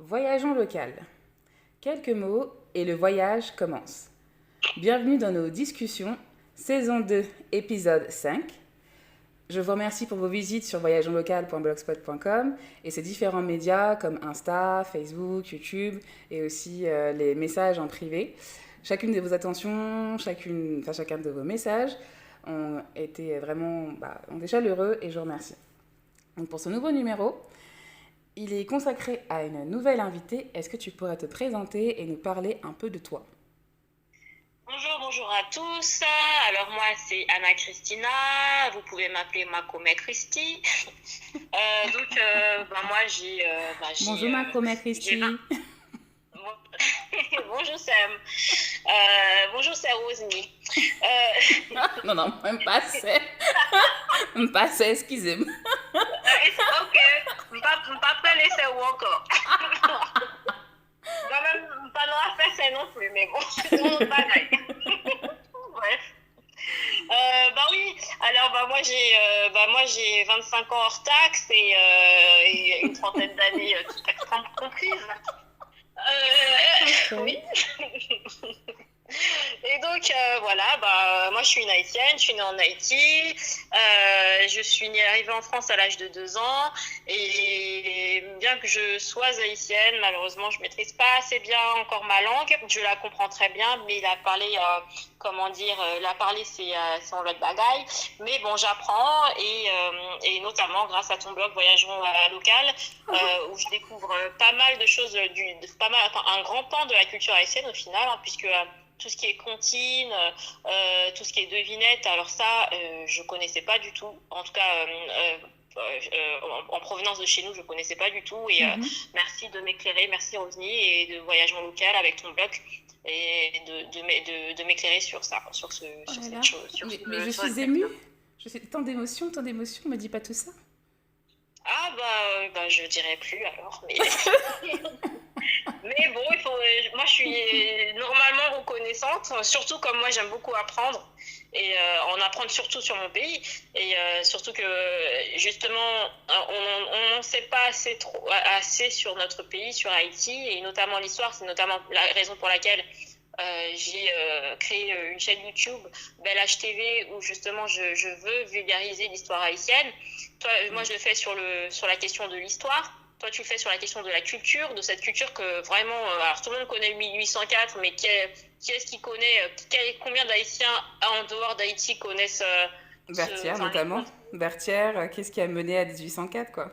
Voyageons local. Quelques mots et le voyage commence. Bienvenue dans nos discussions, saison 2, épisode 5. Je vous remercie pour vos visites sur voyageonlocal.blogspot.com et ses différents médias comme Insta, Facebook, YouTube et aussi les messages en privé. Chacune de vos attentions, chacun de vos messages ont été vraiment ont été chaleureux et je vous remercie. Donc pour ce nouveau numéro, il est consacré à une nouvelle invitée. Est-ce que tu pourrais te présenter et nous parler un peu de toi? Bonjour à tous. Alors moi c'est Anna Christina. Vous pouvez m'appeler Makome Christy. Moi j'ai Bonjour Makome Christy. Bonjour Sam. Bonjour c'est Rosny. Non, même pas c'est. Même pas c'est, excusez-moi. It's okay. M'pas laisser ou encore. Moi même pas non faire c'est non plus mais bon, c'est mon bagaille. Bref. Oui, alors moi j'ai 25 ans hors taxe et une trentaine d'années tout taxe comprises. Oui. Et donc moi je suis une Haïtienne, je suis née en Haïti, je suis arrivée en France à l'âge de 2 ans et bien que je sois haïtienne, malheureusement je maîtrise pas assez bien encore ma langue, je la comprends très bien, mais la parler, c'est en l'autre bagaille, mais bon j'apprends et notamment grâce à ton blog Voyageons local où je découvre pas mal de choses, un grand pan de la culture haïtienne au final, hein, puisque tout ce qui est comptine, tout ce qui est devinette, alors ça, je connaissais pas du tout. En tout cas, en provenance de chez nous, je connaissais pas du tout. Et merci de m'éclairer, merci Rosny et de Voyageons local avec ton blog et de m'éclairer sur ça, sur cette chose. Mais je suis émue. Je suis tant d'émotions, me dis pas tout ça. Je dirais plus alors. Mais bon, moi je suis normalement reconnaissante, surtout comme moi j'aime beaucoup apprendre et en apprendre surtout sur mon pays et surtout que justement on n'en sait pas assez sur notre pays, sur Haïti et notamment l'histoire, c'est notamment la raison pour laquelle j'ai créé une chaîne YouTube, Belle HTV, où justement je veux vulgariser l'histoire haïtienne. Moi je le fais sur la question de l'histoire. Toi, tu le fais sur la question de la culture, de cette culture que vraiment, alors tout le monde connaît 1804, mais qui est-ce qui connaît, combien d'Haïtiens en dehors d'Haïti connaissent Berthier notamment. Berthier, qu'est-ce qui a mené à 1804, quoi.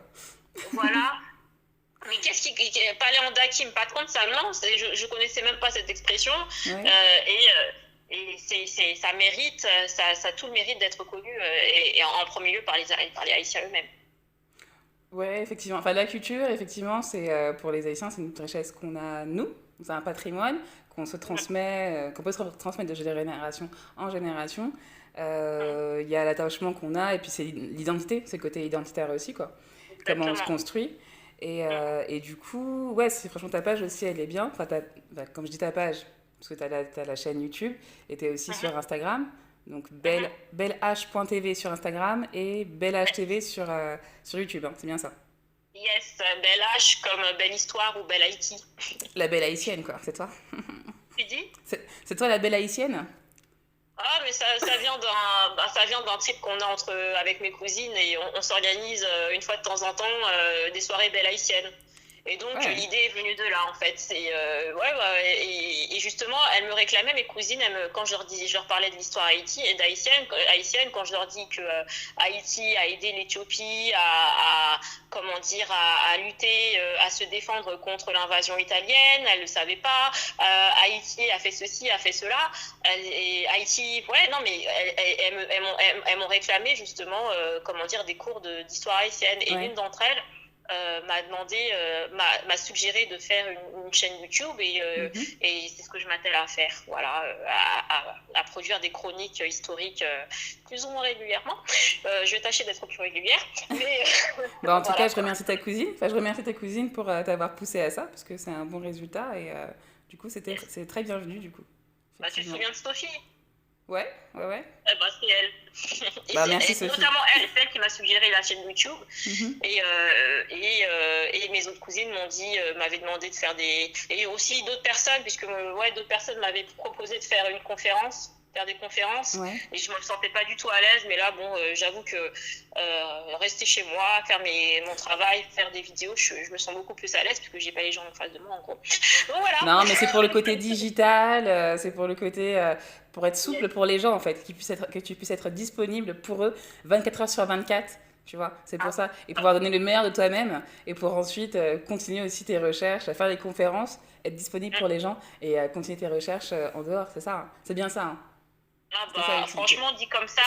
Voilà. Mais qu'est-ce qui Paléanda Kim, pas de ça, non, je connaissais même pas cette expression. Ouais. Ça mérite, ça a tout le mérite d'être connu et en premier lieu par les Haïtiens eux-mêmes. Ouais, effectivement. Enfin, la culture, effectivement, c'est pour les Haïtiens, c'est une richesse qu'on a, nous. C'est un patrimoine qu'on se transmet, qu'on peut se transmettre de génération en génération. Il y a l'attachement qu'on a, et puis c'est l'identité, c'est le côté identitaire aussi, quoi. Exactement. Comment on se construit. Et du coup, ouais, franchement, ta page aussi, elle est bien. Enfin, comme je dis ta page, parce que t'as la chaîne YouTube, et t'es aussi sur Instagram. Donc, belleH.tv sur Instagram et belleHTV sur YouTube, hein, c'est bien ça? Yes, Belle H comme Belle Histoire ou Belle Haïti. La belle haïtienne, quoi, c'est toi? Tu dis? C'est toi la belle haïtienne? Ah, mais ça vient d'un trip qu'on a avec mes cousines et on s'organise une fois de temps en temps des soirées belle haïtiennes. Et donc, l'idée est venue de là, en fait. Et justement, elles me réclamaient, mes cousines, quand je leur parlais de l'histoire haïtienne, quand je leur dis que Haïti a aidé l'Éthiopie à lutter, à se défendre contre l'invasion italienne, elles ne le savaient pas. Haïti a fait ceci, a fait cela. Et Haïti, elles m'ont réclamé, justement, des cours d'histoire haïtienne. Et l'une d'entre elles, m'a suggéré de faire une chaîne YouTube et c'est ce que je m'attelle à faire, voilà, à produire des chroniques historiques plus ou moins régulièrement. Je vais tâcher d'être plus régulière, mais en tout cas, je remercie ta cousine pour t'avoir poussé à ça parce que c'est un bon résultat et du coup c'est très bienvenu du coup. Tu te souviens de Sophie? Ouais, ouais, ouais. C'est elle. Et Bah, c'est merci Sophie. notamment elle, c'est elle qui m'a suggéré la chaîne YouTube. Mhm. Et mes autres cousines m'avaient demandé de faire des. Et aussi d'autres personnes, puisque d'autres personnes m'avaient proposé de faire une conférence, faire des conférences. Ouais. Et je ne me sentais pas du tout à l'aise. Mais là, j'avoue que rester chez moi, faire mon travail, faire des vidéos, je me sens beaucoup plus à l'aise, puisque j'ai pas les gens en face de moi, en gros. Donc voilà. Non, mais c'est pour le côté digital, c'est pour le côté, pour être souple pour les gens en fait, que tu puisses être disponible pour eux 24 heures sur 24, tu vois, c'est pour ça. Et pouvoir donner le meilleur de toi-même et pour ensuite continuer aussi tes recherches, faire des conférences, être disponible pour les gens et continuer tes recherches en dehors, c'est ça, hein. C'est bien ça, hein. Ah C'est ça l'utilité. franchement, dit comme ça,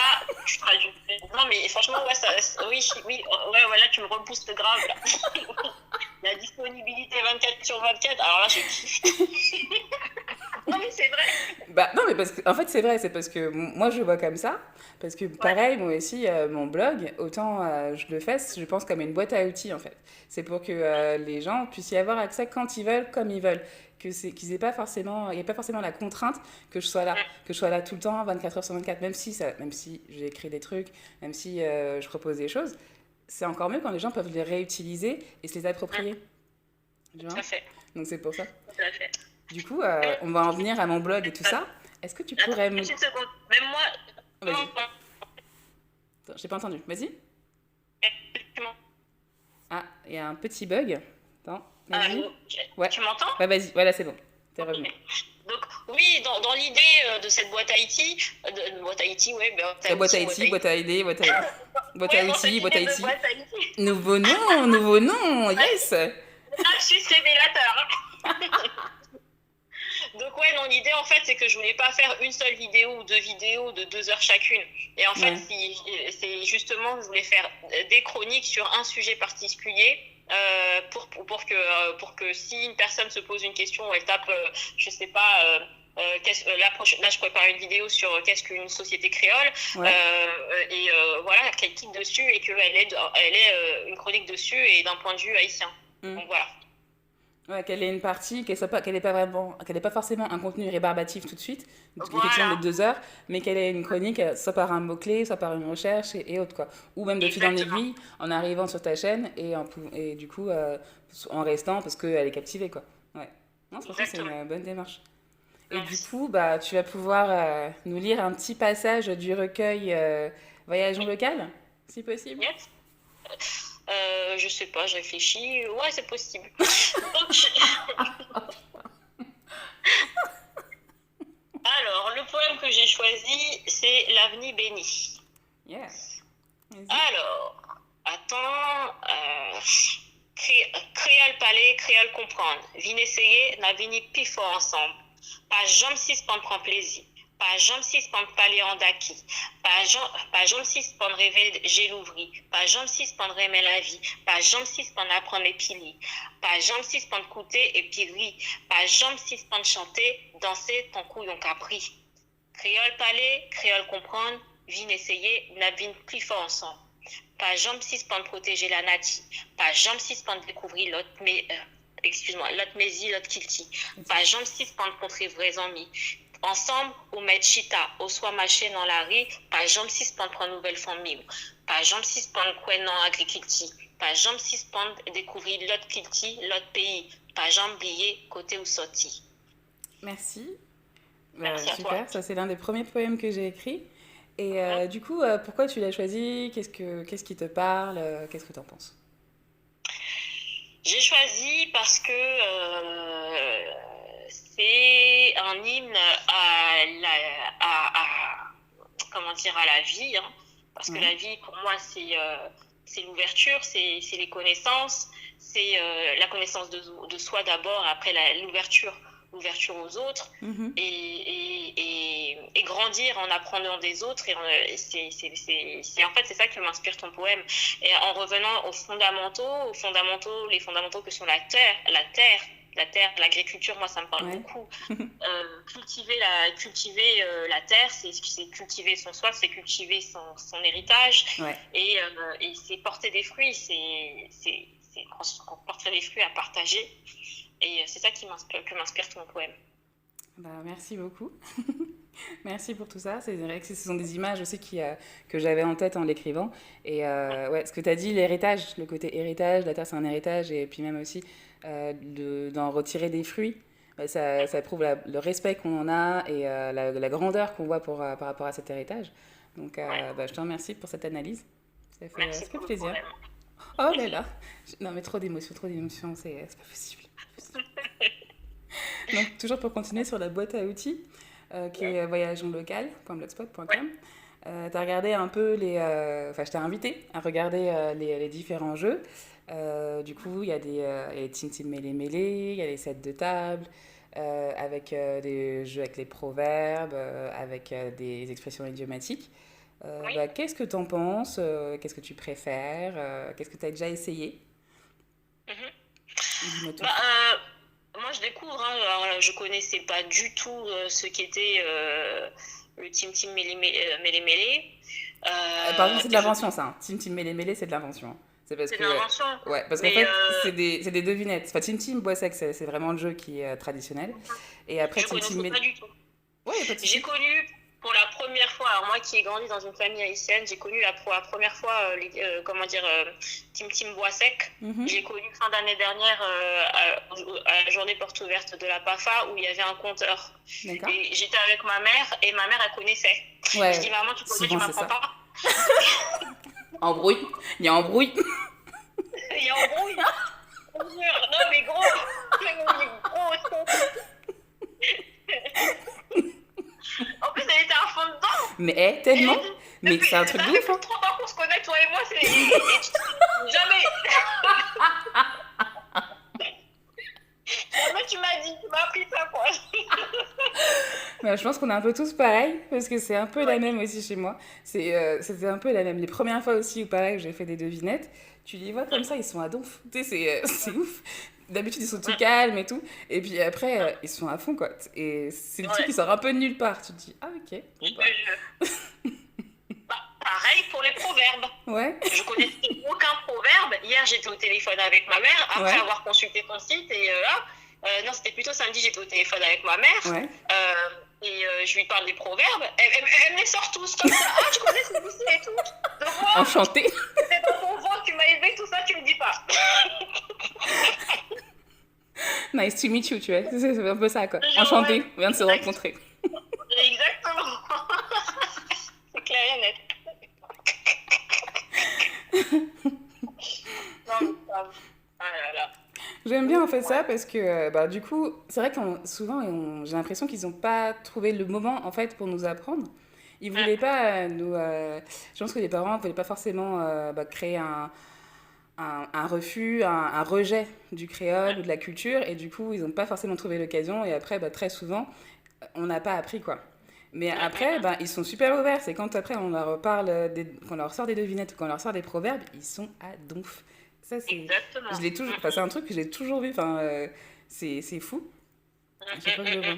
tu traduis. Non, mais franchement, oui, là, tu me repousses le grave, là. La disponibilité 24 sur 24, alors là, je kiffe. Non, mais c'est vrai. Bah non, mais parce que, en fait, c'est vrai, c'est parce que moi je le vois comme ça. Parce que pareil, moi aussi, mon blog, autant je le fais, je pense, comme une boîte à outils en fait. C'est pour que les gens puissent y avoir accès quand ils veulent, comme ils veulent. Qu'ils aient pas forcément, il n'y ait pas forcément la contrainte que je sois là. Que je sois là tout le temps, 24 heures sur 24, même si j'ai écrit des trucs, même si je propose des choses. C'est encore mieux quand les gens peuvent les réutiliser et se les approprier. Tu vois? Tout à fait. Donc c'est pour ça. Tout à fait. Du coup, on va en venir à mon blog et tout ça. Est-ce que tu pourrais Attends, me... une petite seconde. Même moi. Vas-y. Attends, j'ai pas entendu. Vas-y. Ah, il y a un petit bug. Attends, vas-y. Ouais. Tu m'entends? Ouais, vas-y. Voilà, c'est bon. T'es revenu. Donc, oui, dans l'idée de cette boîte à outils, boîte à outils, ouais, La boîte à outils, boîte à idées, boîte à outils, boîte à outils. boîte à outils. Nouveau nom, yes. Ah, je suis révélateur. Donc ouais, non, l'idée en fait, c'est que je voulais pas faire une seule vidéo ou deux vidéos de 2 heures chacune. Et en fait, c'est justement, je voulais faire des chroniques sur un sujet particulier. Pour que si une personne se pose une question, elle tape, je sais pas, là je prépare une vidéo sur qu'est-ce qu'une société créole, voilà, qu'elle clique dessus et qu'elle ait une chronique dessus et d'un point de vue haïtien. Donc voilà. Ouais, qu'elle ait une partie, qu'elle ait pas forcément un contenu rébarbatif tout de suite, Voilà. effectivement de 2 heures, mais qu'elle ait une chronique soit par un mot-clé, soit par une recherche et autres, quoi. Ou même de fil en aiguille, en arrivant sur ta chaîne et du coup, en restant parce qu'elle est captivée, quoi. Ouais. Non, franchement, c'est une bonne démarche. Et du coup, bah, tu vas pouvoir nous lire un petit passage du recueil Voyageons local, si possible. Yes. Je sais pas, je réfléchis. Ouais, c'est possible. Donc... Alors, le poème que j'ai choisi, c'est L'avenir béni. Yes. Alors, attends. Créole parler, créole comprendre. Vine essayer, n'a vini plus fort ensemble. Pas jamais si pour prendre plaisir. Pas jamais si pour parler en d'acquis. Pas jamais si pour rêver j'ai l'ouvri. Pas jamais si pour aimer la vie. Pas jamais si pour apprendre les piliers. Pas jamais si pour écouter et puis rire. Pas jamais si pour chanter, danser ton couillon capri. Créole parler, créole comprendre. Vine essayer, n'a vine plus fort ensemble. Pas jamais si pour protéger la nature. Pas jamais si pour découvrir l'autre, l'autre mési, l'autre kilti. Pas jamais si pour rencontrer vrais amis. Ensemble, ou mettre chita, ou soit marcher dans la rue, pas jamais si pour prendre nouvelle famille. Pas jamais si pour courir dans l'agriculture. Pas jamais si pour découvrir l'autre kilti, l'autre pays. Pas jamais oublier côté où sorti. Merci. Merci à super, toi. ça c'est l'un des premiers poèmes que j'ai écrits. Et du coup, pourquoi tu l'as choisi? Qu'est-ce qui te parle? Qu'est-ce que tu en penses? J'ai choisi parce que c'est un hymne comment dire, à la vie. Hein, parce que la vie, pour moi, c'est l'ouverture, c'est les connaissances, c'est la connaissance de soi d'abord, après l'ouverture aux autres, et grandir en apprenant des autres. Et en fait, c'est ça qui m'inspire ton poème. Et en revenant aux fondamentaux, les fondamentaux que sont la terre, l'agriculture, moi, ça me parle beaucoup. Cultiver la terre, c'est cultiver son soi, c'est cultiver son héritage, et c'est porter des fruits, c'est porter des fruits à partager. Et c'est ça que m'inspire ton poème. Bah, merci beaucoup. Merci pour tout ça. C'est vrai que ce sont des images aussi que j'avais en tête en l'écrivant. Et ouais, ce que tu as dit, l'héritage, le côté héritage, la terre c'est un héritage, et puis même aussi d'en retirer des fruits. Ça prouve le respect qu'on en a et la grandeur qu'on voit par rapport à cet héritage. Donc, Ouais. je te remercie pour cette analyse. Ça Merci fait pour le plaisir. problème. Oh là là. Non, mais trop d'émotions, c'est pas possible. Donc, toujours pour continuer sur la boîte à outils, qui Yes. est voyageonlocal.blogspot.com. Ouais. Tu as regardé un peu Enfin, je t'ai invité à regarder les différents jeux. Du coup, il y a les Tim Tim Mêlé Mêlé, il y a les sets de table, avec des jeux avec les proverbes, avec des expressions idiomatiques. Oui. Qu'est-ce que tu en penses? Qu'est-ce que tu préfères? Qu'est-ce que tu as déjà essayé? Mhm. Dis-moi tout. Bah, moi, je découvre. Hein, alors, je connaissais pas du tout ce qu'était le Tim Tim Mêlé Mêlé. Par contre, c'est de Je... l'invention, ça. Hein. Tim Tim Mêlé Mêlé, c'est de l'invention. Hein. C'est parce C'est de que. l'invention. Ouais, parce qu'en Mais fait, c'est des devinettes. Enfin, Tim Tim Bois Sec, c'est vraiment le jeu qui est traditionnel. Et après, je Tim Tim connaissais pas Mêlé. du tout. Ouais, y a pas de J'ai souci. connu pour la première fois, alors moi qui ai grandi dans une famille haïtienne, j'ai connu pour la première fois, comment dire, Tim Tim Bois Sec. Mhm. J'ai connu fin d'année dernière à la journée porte ouverte de la PAFA où il y avait un compteur. D'accord. Et j'étais avec ma mère et ma mère elle connaissait. Je dis Ouais, maman tu connais, tu souvent c'est m'apprends ça. pas. Embrouille. Il y a embrouille. Il y a embrouille. Non mais gros, mais gros. En plus elle était à fond dedans. Mais tellement. Mais c'est un truc Ça de fait ouf, plus hein. de 30 ans qu'on se connaît, toi et moi, jamais, jamais tu m'as dit, tu m'as appris ça, quoi. Je pense qu'on est un peu tous pareils, parce que c'est un peu la Ouais. même aussi chez moi. C'était un peu la même. Les premières fois aussi où, pareil, j'ai fait des devinettes, tu les vois comme ça, ils sont à donf. Tu sais, c'est ouf. D'habitude, ils sont tout calmes et tout. Et puis après, ils sont à fond, quoi. Et c'est le truc qui Ouais, sort un peu de nulle part. Tu te dis, ah, ok, bon, je te bah. jure. Bah, pareil pour les proverbes. Ouais, Je connaissais aucun proverbe. Hier, j'étais au téléphone avec ma mère, après ouais, avoir consulté ton site, et là, non, c'était plutôt samedi, j'étais au téléphone avec ma mère, ouais. et je lui parle des proverbes. Elle me les sort tous comme ça. Ah, tu connais celui-ci et tout. Donc, moi, Enchantée. c'est dans ton ventre, tu m'as élevé, tout ça, tu me dis pas. Nice to meet you, tu vois. C'est un peu ça, quoi. Genre, Enchantée, ouais, on vient de se rencontrer. exactement. C'est clair et net. Non, mais ça. Ah là là. J'aime bien en fait Ouais. ça parce que du coup, c'est vrai que souvent j'ai l'impression qu'ils n'ont pas trouvé le moment en fait pour nous apprendre. Ils voulaient pas je pense que les parents voulaient pas forcément créer un refus, un rejet du créole ou de la culture et du coup ils n'ont pas forcément trouvé l'occasion et après très souvent on n'a pas appris quoi. Mais après, ils sont super ouverts. C'est quand après on leur parle, qu'on leur sort des devinettes, qu'on leur sort des proverbes, ils sont à donf. Ça, c'est. Exactement. Je l'ai toujours. Enfin, c'est un truc que j'ai toujours vu. Enfin, c'est fou. À chaque fois que je le vois.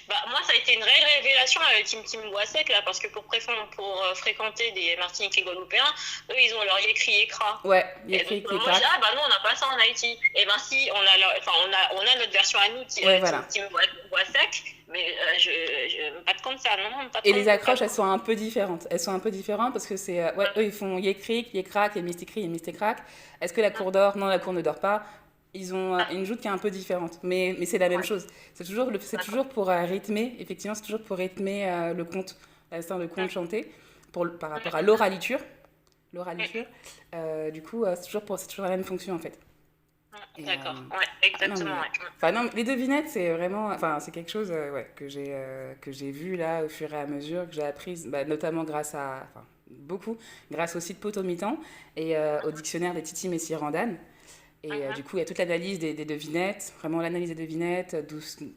Bah, moi, ça a été une réelle révélation avec Tim Tim Boisec, là, parce que pour fréquenter des Martiniquais Guadeloupéens, eux, ils ont leur yécri écra. Ouais, il Et écrit donc, les moi, je dis, cracks. ah, bah, nous, on n'a pas ça en Haïti. Et ben, si, on a notre version à nous, Ouais, voilà. Tim Tim Boisec, mais pas de compte ça, non, pas de Et compte, les pas accroches, de elles compte. sont un peu différentes. Elles sont un peu différentes parce que c'est. Ouais, eux, ils font yécric, yécrac, et mysticri, et mystécrac. Est-ce que la cour dort? Non, la cour ne dort pas. Ils ont Ah, une joute qui est un peu différente. Mais c'est la même ouais, chose. C'est d'accord. toujours pour rythmer, effectivement, c'est toujours pour rythmer le conte. L'instant de conte chanté, par rapport à l'oraliture. L'oraliture. Du coup, c'est toujours la même fonction en fait. Et, D'accord, ouais, non, exactement, mais... ouais. Enfin, non, les devinettes, c'est vraiment... Enfin, c'est quelque chose ouais, que j'ai vu là au fur et à mesure, que j'ai appris, notamment grâce à... Enfin, beaucoup, grâce au site Potomitan et au dictionnaire des Titi Messire Randane. Et du coup, il y a toute l'analyse des devinettes, vraiment l'analyse des devinettes,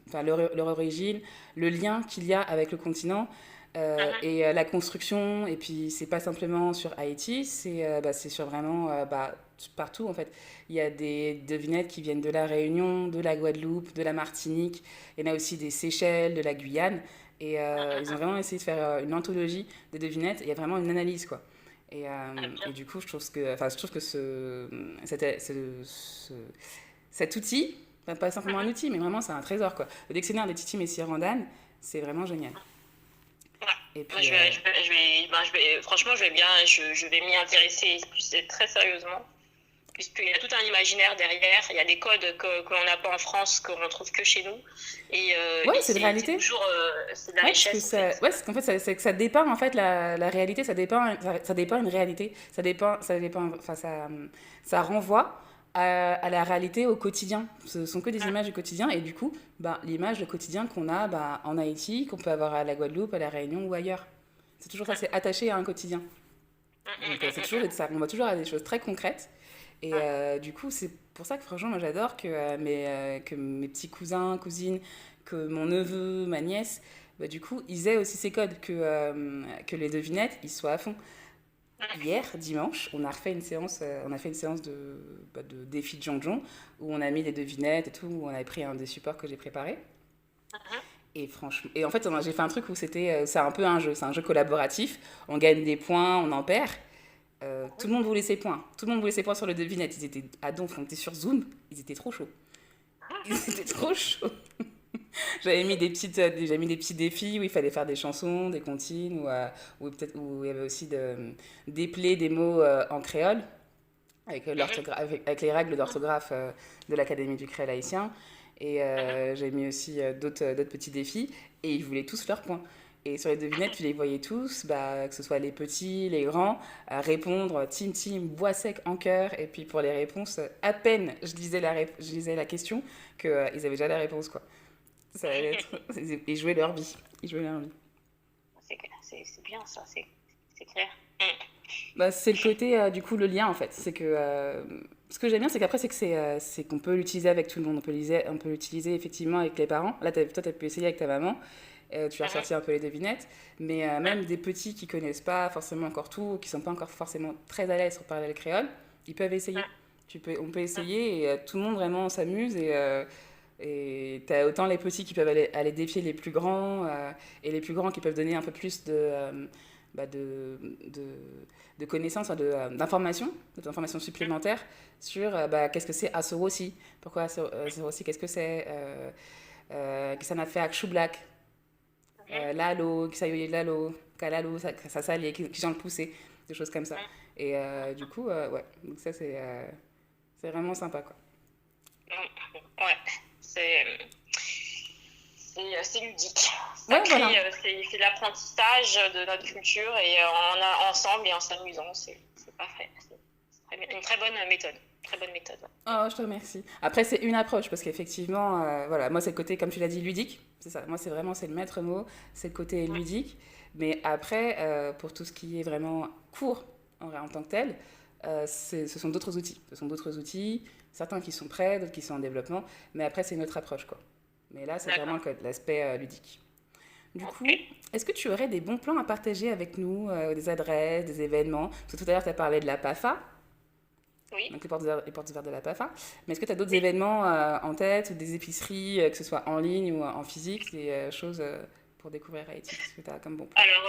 enfin, leur origine, le lien qu'il y a avec le continent et la construction. Et puis, c'est pas simplement sur Haïti, c'est sur vraiment partout en fait. Il y a des devinettes qui viennent de la Réunion, de la Guadeloupe, de la Martinique. Il y en a aussi des Seychelles, de la Guyane. Et ils ont vraiment essayé de faire une anthologie des devinettes. Et il y a vraiment une analyse quoi. Et du coup, je trouve que cet outil, pas simplement un outil, mais vraiment c'est un trésor quoi. Le dictionnaire de Titi Messire Randane, C'est vraiment génial. Ouais. Et Moi, puis, franchement, je vais bien, je vais m'y intéresser très sérieusement, puisqu'il y a tout un imaginaire derrière, il y a des codes que l'on n'a pas en France, qu'on ne trouve que chez nous, ouais, et c'est de c'est réalité. toujours, c'est de la Ouais, parce que richesse, en fait. ouais, parce qu'en fait, c'est que ça dépend, en fait, la réalité, ça dépend une réalité. Enfin, ça renvoie à la réalité au quotidien. Ce sont que des images du quotidien, et du coup, bah, l'image, le quotidien qu'on a bah, en Haïti, qu'on peut avoir à la Guadeloupe, à la Réunion ou ailleurs. C'est toujours ça, c'est attaché à un quotidien. Donc, c'est toujours, ça, on va toujours à des choses très concrètes. Et du coup, c'est pour ça que franchement, moi j'adore que mes petits cousins, cousines, que mon neveu, ma nièce, bah, du coup, ils aient aussi ces codes, que les devinettes, ils soient à fond. Hier, dimanche, on a fait une séance de défi de jonjon, où on a mis les devinettes et tout, où on avait pris un des supports que j'ai préparé. Et franchement, et en fait, j'ai fait un truc où c'est un peu un jeu, c'est un jeu collaboratif. On gagne des points, on en perd. Tout le monde voulait ses points. Tout le monde voulait ses points sur le devinette. Ils étaient à donf, on était sur Zoom. Ils étaient trop chauds. Ils étaient trop chauds. J'avais mis des petits défis où il fallait faire des chansons, des comptines, où il y avait aussi d'épeler des mots en créole, avec les règles d'orthographe de l'Académie du créole haïtien. Et j'ai mis aussi d'autres petits défis. Et ils voulaient tous leurs points. Et sur les devinettes, tu les voyais tous, bah, que ce soit les petits, les grands, répondre Tim Tim, bois sec en cœur. Et puis pour les réponses, à peine je lisais la question qu'ils avaient déjà la réponse, quoi. Ça allait être... Ils jouaient leur vie. Ils jouaient leur vie. C'est bien ça, c'est clair. Bah, c'est le côté, du coup, le lien, en fait. C'est que... ce que j'aime bien, c'est qu'après, c'est qu'on peut l'utiliser avec tout le monde. On peut l'utiliser effectivement avec les parents. Là, toi, tu as pu essayer avec ta maman. Tu as ressorti un peu les devinettes. Mais même des petits qui connaissent pas forcément encore tout, qui sont pas encore forcément très à l'aise pour parler le créole, ils peuvent essayer. On peut essayer et tout le monde vraiment s'amuse. Et tu as autant les petits qui peuvent aller défier les plus grands et les plus grands qui peuvent donner un peu plus bah de connaissances, d'informations supplémentaires sur bah, qu'est-ce que c'est Asorossi, pourquoi Asorossi, qu'est-ce que c'est, que ça n'a fait avec Chou Black, Lalo, qui ça y est, Lalo, Kalalo, ça s'allie, qui j'en le poussé, des choses comme ça. Et du coup, ouais, donc ça c'est vraiment sympa, quoi. Ouais, c'est ludique. Ça ouais, crée, voilà. c'est l'apprentissage de notre culture et ensemble et en s'amusant. C'est parfait. C'est une très bonne méthode. Très bonne méthode. Oh, je te remercie. Après, c'est une approche parce qu'effectivement, voilà, moi, c'est le côté, comme tu l'as dit, ludique. C'est ça. Moi, c'est le maître mot. C'est le côté ludique. Mais après, pour tout ce qui est vraiment court en tant que tel, ce sont d'autres outils. Ce sont d'autres outils, certains qui sont prêts, d'autres qui sont en développement. Mais après, c'est une autre approche, quoi. Mais là, c'est vraiment l'aspect ludique. Du coup, est-ce que tu aurais des bons plans à partager avec nous, des adresses, des événements? Parce que tout à l'heure, tu as parlé de la PAFA. Oui. Donc les portes ouvertes de la PAFA. Mais est-ce que tu as d'autres événements en tête, ou des épiceries, que ce soit en ligne ou en physique, des choses pour découvrir Haïti? Qu'est-ce que tu as comme bon plan? Alors,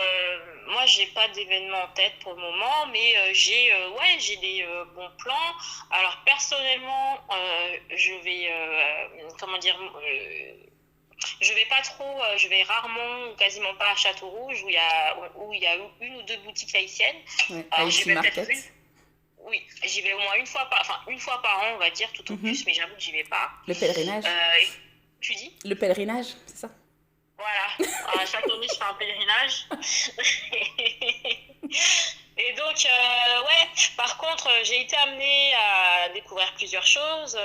moi, j'ai pas d'événement en tête pour le moment, mais j'ai des bons plans. Alors, personnellement, je vais, comment dire, je vais pas trop, je vais rarement ou quasiment pas à Château-Rouge où il y a une ou deux boutiques haïtiennes. Ouais, Alors, j'y Haïti vais Market. peut-être oui, j'y vais au moins une fois par an, on va dire, tout au plus, mais j'avoue que j'y vais pas. Le pèlerinage. Tu dis? Le pèlerinage, c'est ça? Voilà, chaque année je fais un pèlerinage. Et donc, ouais, par contre, j'ai été amenée à découvrir plusieurs choses.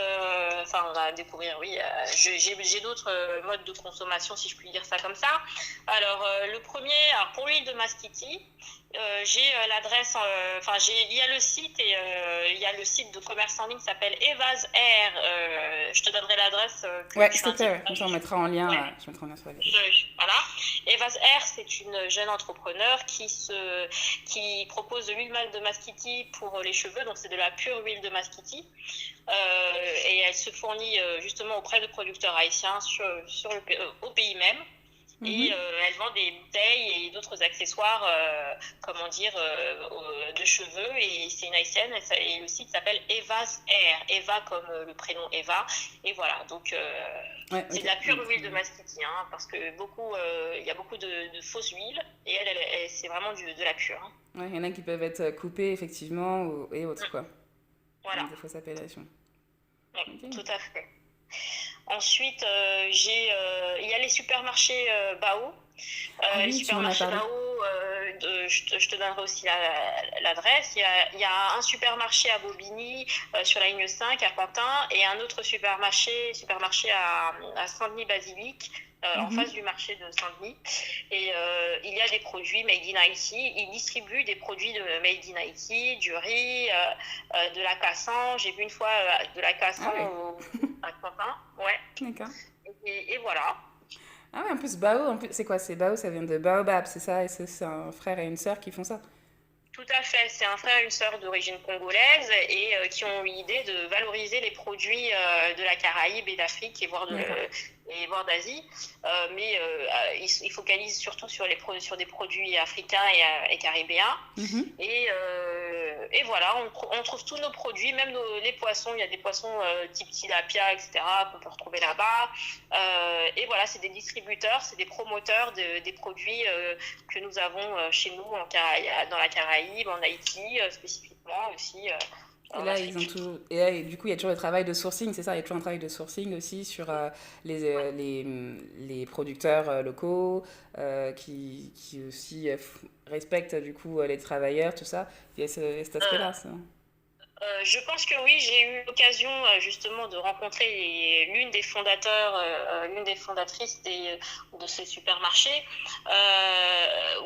Enfin, à découvrir, oui, j'ai d'autres modes de consommation, si je puis dire ça comme ça. Alors, le premier, alors pour l'huile de Maskiti, j'ai l'adresse, il y a le site et il y a le site de commerce en ligne qui s'appelle Evaz Air. Je te donnerai l'adresse. Ouais, s'il te plaît, comme ça on mettra en lien, ouais. Je mettrai en lien sur la vidéo. Voilà. Evaz Air, c'est une jeune entrepreneur qui propose de l'huile de Maskiti pour les cheveux, donc c'est de la pure huile de Maskiti. Et elle se fournit justement auprès de producteurs haïtiens au pays même. Et elle vend des bouteilles et d'autres accessoires, de cheveux. Et c'est une haïtienne. Et le site s'appelle Eva's Hair. Eva comme le prénom Eva. Et voilà, donc c'est de la pure huile de masquiti, hein, parce que il y a beaucoup de fausses huiles. Et elle c'est vraiment de la pure. Hein. Ouais, il y en a qui peuvent être coupés, effectivement, et autres, quoi. Voilà. Donc, des fausses appellations. Oui, tout à fait. Ensuite, il y a les supermarchés Bao. Les supermarchés Bao, je te donnerai aussi l'adresse. Il y a un supermarché à Bobigny, sur la ligne 5 à Pantin, et un autre supermarché à Saint-Denis-Basilique, en face du marché de Saint-Denis. Et il y a des produits made in Haïti. Ils distribuent des produits de made in Haïti, du riz, de la cassane. J'ai vu une fois de la cassane à Pantin. Ouais. D'accord. Et voilà. Ah ouais, en plus, Bao, c'est quoi? C'est Bao, ça vient de Baobab, c'est ça? Et c'est un frère et une sœur qui font ça? Tout à fait. C'est un frère et une sœur d'origine congolaise et qui ont eu l'idée de valoriser les produits de la Caraïbe et d'Afrique et voire d'Asie. Mais ils focalisent surtout sur des produits africains et caribéens. Et voilà, on trouve tous nos produits, même les poissons. Il y a des poissons type tilapia, etc., qu'on peut retrouver là-bas. Et voilà, c'est des distributeurs, c'est des promoteurs des produits que nous avons chez nous dans la Caraïbe, en Haïti spécifiquement aussi. Et là, du coup, il y a toujours le travail de sourcing, c'est ça? Il y a toujours un travail de sourcing aussi sur les producteurs locaux qui aussi respectent du coup les travailleurs, tout ça. Il y a cet aspect-là, ça. Je pense que oui, j'ai eu l'occasion justement de rencontrer l'une des fondatrices de ces supermarchés.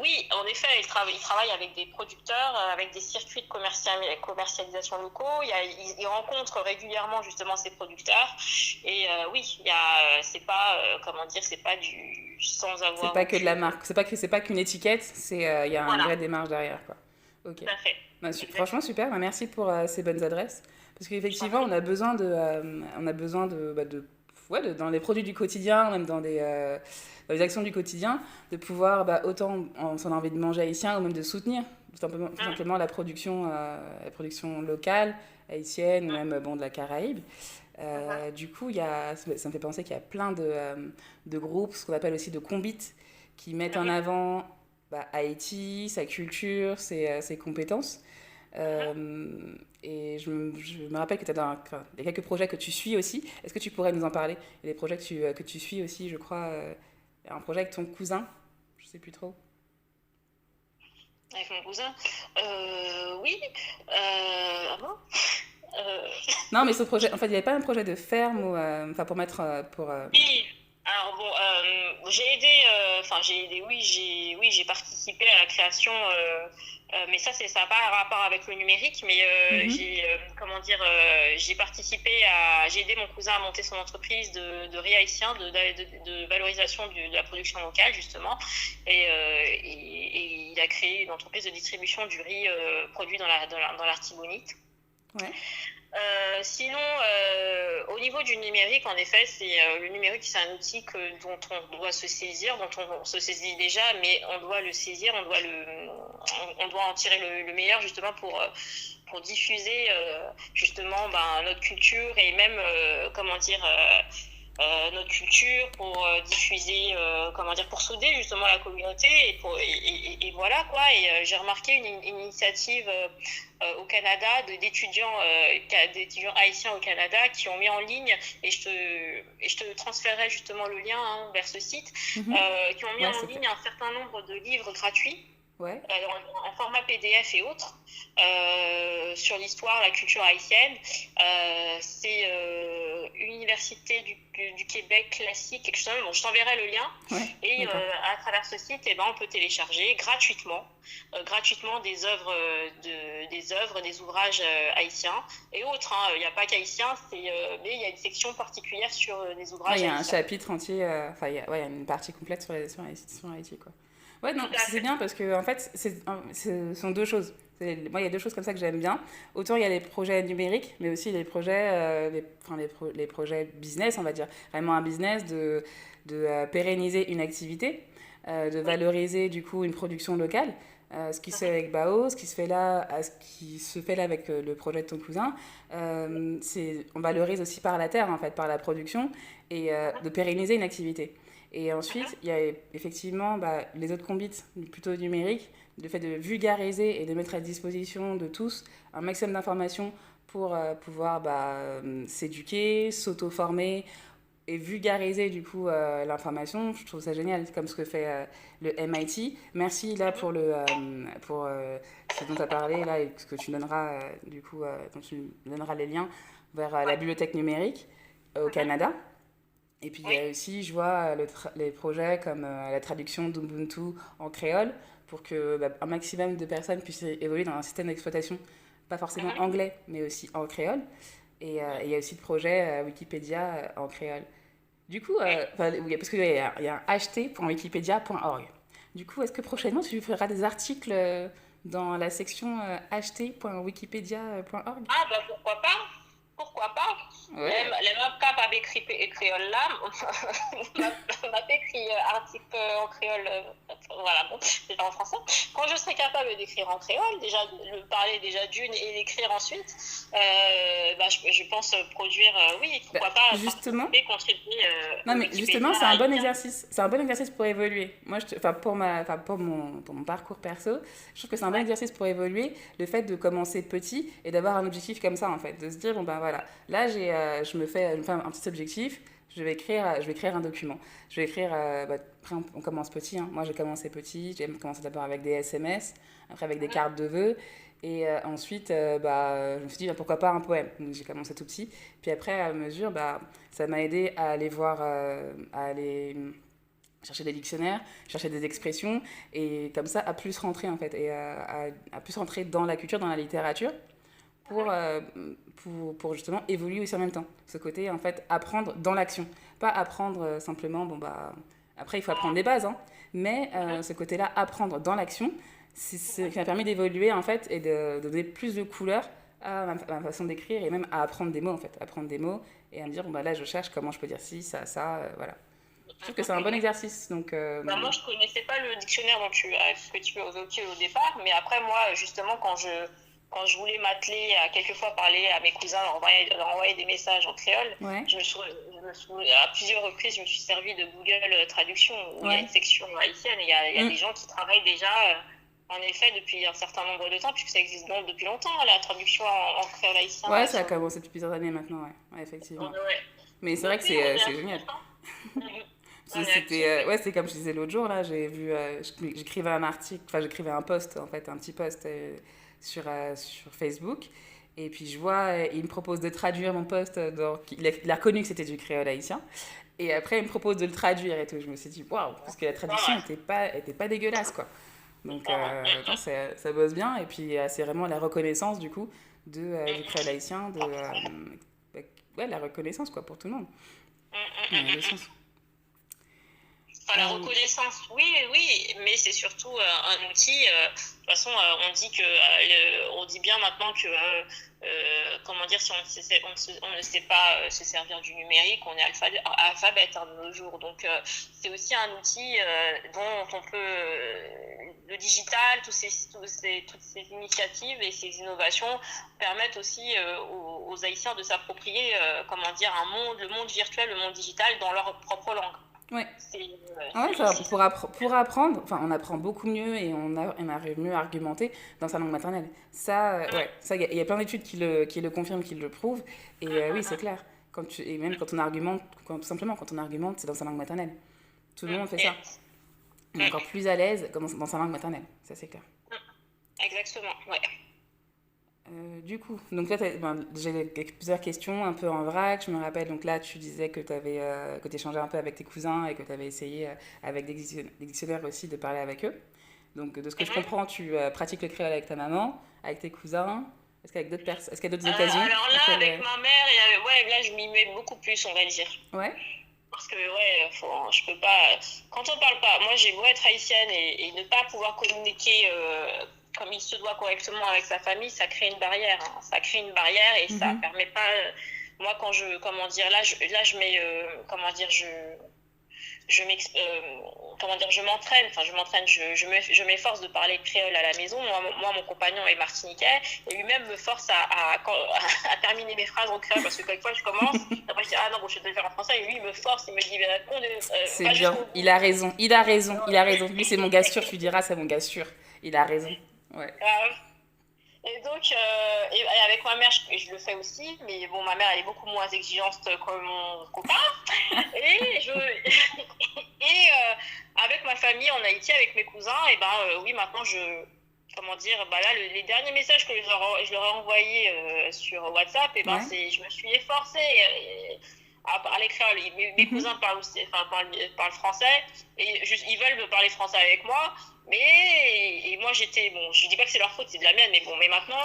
Oui, en effet, ils travaillent avec des producteurs, avec des circuits de commercialisation locaux. Ils rencontrent régulièrement justement ces producteurs. Et oui, c'est pas c'est pas du sans avoir. C'est pas que de la marque, c'est pas qu'une étiquette, il y a une vraie démarche derrière, quoi. Ok. Tout à fait. Franchement, super. Merci pour ces bonnes adresses. Parce qu'effectivement, on a besoin dans les produits du quotidien, même dans les actions du quotidien, de pouvoir, autant si on a envie de manger haïtien, ou même de soutenir tout simplement la production locale, haïtienne, ou même de la Caraïbe. Du coup, ça me fait penser qu'il y a plein de groupes, ce qu'on appelle aussi de combits, qui mettent en avant Haïti, sa culture, ses compétences. Et je me rappelle que il y a quelques projets que tu suis aussi. Est-ce que tu pourrais nous en parler? Il y a des projets que tu suis aussi, je crois. Il y a un projet avec ton cousin, je ne sais plus trop. Avec mon cousin Oui. Ah bon Non, mais ce projet, en fait, il n'y avait pas un projet de ferme pour mettre. Oui. Alors bon, j'ai aidé, oui, j'ai participé à la création, mais ça n'a pas un rapport avec le numérique, mais j'ai j'ai aidé mon cousin à monter son entreprise de riz haïtien, de valorisation de la production locale, justement, et il a créé une entreprise de distribution du riz produit dans l'Artibonite. Ouais. Sinon, au niveau du numérique, en effet, le numérique, c'est un outil dont on doit se saisir, dont on se saisit déjà, mais on doit le saisir, on doit en tirer le meilleur justement pour diffuser justement notre culture et même notre culture, pour diffuser, pour souder justement la communauté et voilà quoi. Et j'ai remarqué une initiative au Canada d'étudiants haïtiens au Canada qui ont mis en ligne, et je te transférerai justement le lien vers ce site, qui ont mis en ligne un certain nombre de livres gratuits. Ouais. En format PDF et autres, sur l'histoire, la culture haïtienne. C'est l'Université du Québec classique, quelque chose. Bon, je t'enverrai le lien. Ouais, et à travers ce site, on peut télécharger gratuitement des œuvres, des ouvrages haïtiens et autres. Il n'y a pas qu'haïtiens, mais il y a une section particulière sur des ouvrages haïtiens. Il y a un chapitre entier, il y a une partie complète sur Haïti, quoi. Ouais, non, Tout à c'est fait. bien parce que en fait, ce sont deux choses. Moi, il y a deux choses comme ça que j'aime bien. Autant il y a les projets numériques, mais aussi les projets, les projets business, on va dire. Vraiment un business de pérenniser une activité, de Oui. valoriser du coup une production locale. Ce qui se fait avec Bao, ce qui se fait là, ce qui se fait là avec le projet de ton cousin, on valorise aussi par la terre, en fait, par la production, et de pérenniser une activité. Et ensuite, il y a effectivement les autres combits plutôt numériques, le fait de vulgariser et de mettre à disposition de tous un maximum d'informations pour pouvoir s'éduquer, s'auto-former et vulgariser du coup l'information. Je trouve ça génial, comme ce que fait le MIT. Merci là pour ce dont tu as parlé là et ce que tu donneras du coup, dont tu donneras les liens vers la Ouais. bibliothèque numérique au Canada. Et puis il y Oui. a aussi, je vois, les projets comme la traduction d'Ubuntu en créole pour que un maximum de personnes puissent évoluer dans un système d'exploitation, pas forcément anglais, mais aussi en créole. Et il y a aussi le projet Wikipédia en créole. Du coup, oui, parce qu'il y a un ht.wikipedia.org. Du coup, est-ce que prochainement tu feras des articles dans la section ht.wikipedia.org? Ah, bah pourquoi pas? Pourquoi pas? Ouais. Les mêmes cap avec créole là, m'a écrit article en créole, voilà, bon, c'est en français. Quand je serai capable d'écrire en créole, déjà de le parler déjà d'une et l'écrire ensuite, je pense produire, oui, Bah, pourquoi pas justement, participer, contribuer non, au mais Wikipédia justement, c'est un bon haïtien. exercice. C'est un bon exercice pour évoluer. Moi, pour mon parcours perso, je trouve que c'est un bon Ouais. exercice pour évoluer. Le fait de commencer petit et d'avoir un objectif comme ça, en fait. De se dire, bon, ben voilà, là, je me fais un petit objectif. Je vais écrire un document. Je vais écrire. Après, on commence petit. Hein. Moi, j'ai commencé petit. J'ai commencé d'abord avec des SMS, après avec des cartes de vœux. Et ensuite, je me suis dit, pourquoi pas un poème. Donc, j'ai commencé tout petit. Puis après, à mesure, ça m'a aidé à aller voir, à aller chercher des dictionnaires, chercher des expressions, et comme ça, à plus rentrer en fait, et à plus rentrer dans la culture, dans la littérature, pour, euh, pour justement évoluer aussi en même temps. Ce côté, en fait, apprendre dans l'action. Pas apprendre simplement, après, il faut apprendre les bases, hein, mais ce côté-là, apprendre dans l'action, c'est ce qui m'a permis d'évoluer, en fait, et de donner plus de couleurs à ma façon d'écrire, et même à apprendre des mots, en fait. Apprendre des mots, et à me dire, là, je cherche comment je peux dire ci, ça, voilà. Je trouve que c'est un bon exercice, donc... Bah, moi, je connaissais pas le dictionnaire que tu as évoqué au départ, mais après, moi, justement, quand je voulais m'atteler à quelquefois parler à mes cousins, leur envoyer des messages en créole, ouais, à plusieurs reprises, je me suis servi de Google Traduction, où il y a ouais. une section haïtienne, et il y a des gens qui travaillent déjà, en effet, depuis un certain nombre de temps, puisque ça existe donc depuis longtemps, la traduction en créole haïtien Ouais, ça a sur... commencé depuis plusieurs années maintenant, ouais, effectivement. Ouais. Mais c'est vrai Donc que oui, on est c'est génial. actifs, hein. On est actifs. C'était, ouais, c'est comme je disais l'autre jour, là, j'ai vu, j'écrivais un article, enfin, j'écrivais un post, en fait, un petit post sur Facebook. Et puis je vois, il me propose de traduire mon post, donc il a reconnu que c'était du créole haïtien. Et après, il me propose de le traduire et tout. Je me suis dit, waouh, parce que la traduction était pas dégueulasse, quoi. Donc, non, ça bosse bien. Et puis, c'est vraiment la reconnaissance, du coup, du créole haïtien, ouais, la reconnaissance, quoi, pour tout le monde. Dans les deux sens. Enfin, la reconnaissance, oui, oui, mais c'est surtout un outil. De toute façon, on dit bien maintenant que, comment dire, si on ne sait pas se servir du numérique, on est alphabète de nos jours. Donc, c'est aussi un outil dont on peut, le digital, toutes ces initiatives et ces innovations permettent aussi aux Haïtiens de s'approprier, comment dire, le monde virtuel, le monde digital dans leur propre langue. Ouais. C'est aussi ça. Pour apprendre, enfin, on apprend beaucoup mieux et on arrive mieux à argumenter dans sa langue maternelle. Ça, ouais, ça, il y a plein d'études qui le confirment, qui le prouvent. Et oui, c'est clair. Et même quand on argumente, tout simplement, quand on argumente, c'est dans sa langue maternelle. Tout le monde fait ça. On est encore plus à l'aise dans sa langue maternelle. Ça, c'est clair. Exactement, ouais. Du coup, donc là, j'ai plusieurs questions un peu en vrac. Je me rappelle, donc là, tu disais que tu échangeais un peu avec tes cousins et que tu avais essayé, avec des dictionnaires aussi, de parler avec eux. Donc, de ce que je comprends, tu pratiques le créole avec ta maman, avec tes cousins. Est-ce qu'il y a d'autres occasions Alors là, auxquelles, avec ma mère, ouais, là, je m'y mets beaucoup plus, on va dire. Ouais. parce que ouais, je peux pas. Quand on parle pas, moi j'ai beau être haïtienne et ne pas pouvoir communiquer comme il se doit correctement avec sa famille, ça crée une barrière. Hein. Ça crée une barrière et ça permet pas. Moi, quand comment dire, là, je mets, comment dire, comment dire, je m'efforce de parler créole à la maison. Moi, mon compagnon est martiniquais et lui-même me force à terminer mes phrases en créole parce que quelquefois je commence, après je dis ah non, bon, je vais te le faire en français et lui il me force, il me dit c'est va bien, jusqu'au bout. il a raison, il a raison, il a raison. Lui, c'est mon gars sûr, tu diras, c'est mon gars sûr. Il a raison, ouais. Et donc, et avec ma mère, je le fais aussi, mais bon, ma mère, elle est beaucoup moins exigeante que mon copain. Et, avec ma famille en Haïti, avec mes cousins, et ben oui, maintenant, comment dire, bah là, les derniers messages que je leur ai envoyés sur WhatsApp, et ben je me suis efforcée à parler créole. Mes cousins parlent aussi, parlent français, et ils veulent me parler français avec moi. Et moi j'étais bon, je dis pas que c'est leur faute, c'est de la mienne, mais bon, mais maintenant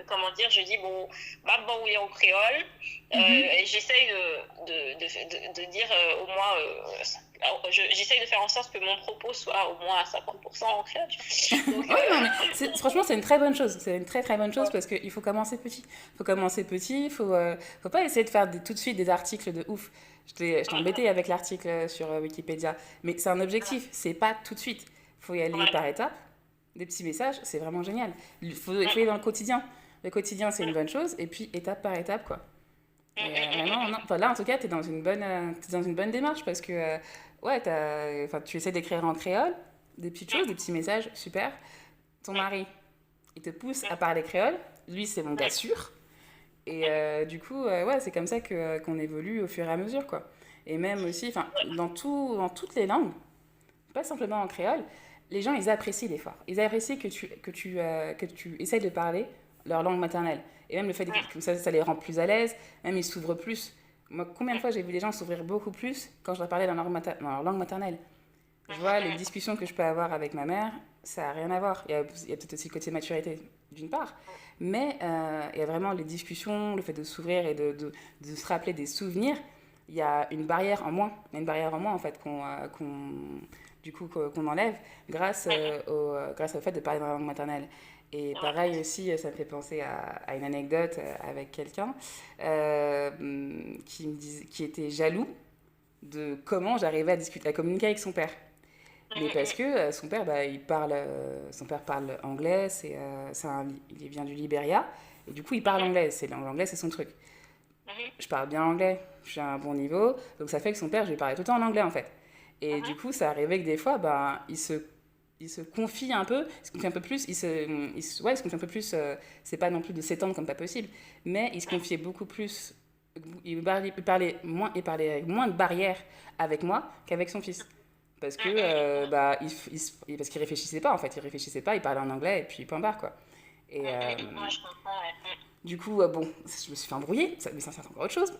comment dire, je dis bon, ma bouillir au créole, et j'essaye de dire au moins, j'essaye de faire en sorte que mon propos soit au moins à 50% en créole. Donc, non, mais franchement c'est une très bonne chose, c'est une très très bonne chose parce qu'il faut commencer petit, il faut pas essayer de faire tout de suite des articles de ouf. Je t'ai embêté avec l'article sur Wikipédia, mais c'est un objectif, c'est pas tout de suite. Il faut y aller par étapes, des petits messages, c'est vraiment génial. Il faut y aller dans le quotidien. Le quotidien, c'est une bonne chose, et puis étape par étape, quoi. Et vraiment, non. Enfin, là, en tout cas, t'es dans une bonne démarche parce que, ouais, tu essaies d'écrire en créole, des petites choses, des petits messages, super. Ton mari, il te pousse à parler créole. Lui, c'est mon gars sûr. Et du coup, ouais, c'est comme ça qu'on évolue au fur et à mesure, quoi. Et même aussi, dans toutes les langues, pas simplement en créole, les gens, ils apprécient l'effort. Ils apprécient que tu essayes de parler leur langue maternelle. Et même le fait que ça les rend plus à l'aise, même ils s'ouvrent plus. Moi, combien de fois j'ai vu des gens s'ouvrir beaucoup plus quand je leur parlais dans leur langue maternelle. Je vois les discussions que je peux avoir avec ma mère, ça n'a rien à voir. Il y a peut-être aussi le côté maturité, d'une part. Mais il y a vraiment les discussions, le fait de s'ouvrir et de se rappeler des souvenirs. Il y a une barrière en moins. Il y a une barrière en moins, en fait, qu'on enlève grâce au fait de parler dans la langue maternelle. Et pareil aussi, ça me fait penser à une anecdote avec quelqu'un qui était jaloux de comment j'arrivais à communiquer avec son père. Mais parce que son père parle anglais, il vient du Libéria, et du coup il parle anglais, l'anglais c'est son truc. Je parle bien anglais, j'ai un bon niveau, donc ça fait que son père, je lui parlais tout le temps en anglais en fait. Et du coup, ça arrivait que des fois, il se confie un peu, il se confie un peu plus, il se confie un peu plus, c'est pas non plus de s'étendre comme pas possible, mais il se confiait beaucoup plus, il parlait avec moins de barrières avec moi qu'avec son fils. Parce que, parce qu'il réfléchissait pas en fait, il parlait en anglais et puis point barre quoi. Et du coup, bon, je me suis fait embrouiller, mais ça c'est encore autre chose.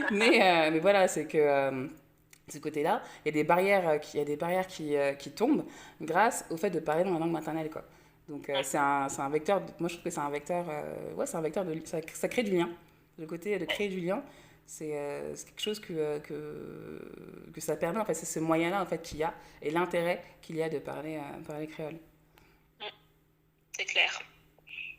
mais voilà, c'est que ce côté-là, il y a des barrières qui tombent grâce au fait de parler dans la langue maternelle, quoi. Donc c'est un vecteur, moi je trouve que c'est un vecteur, c'est un vecteur ça crée du lien. Le côté de créer du lien, c'est quelque chose que ça permet, en fait, c'est ce moyen-là en fait qu'il y a et l'intérêt qu'il y a de parler créole. C'est clair.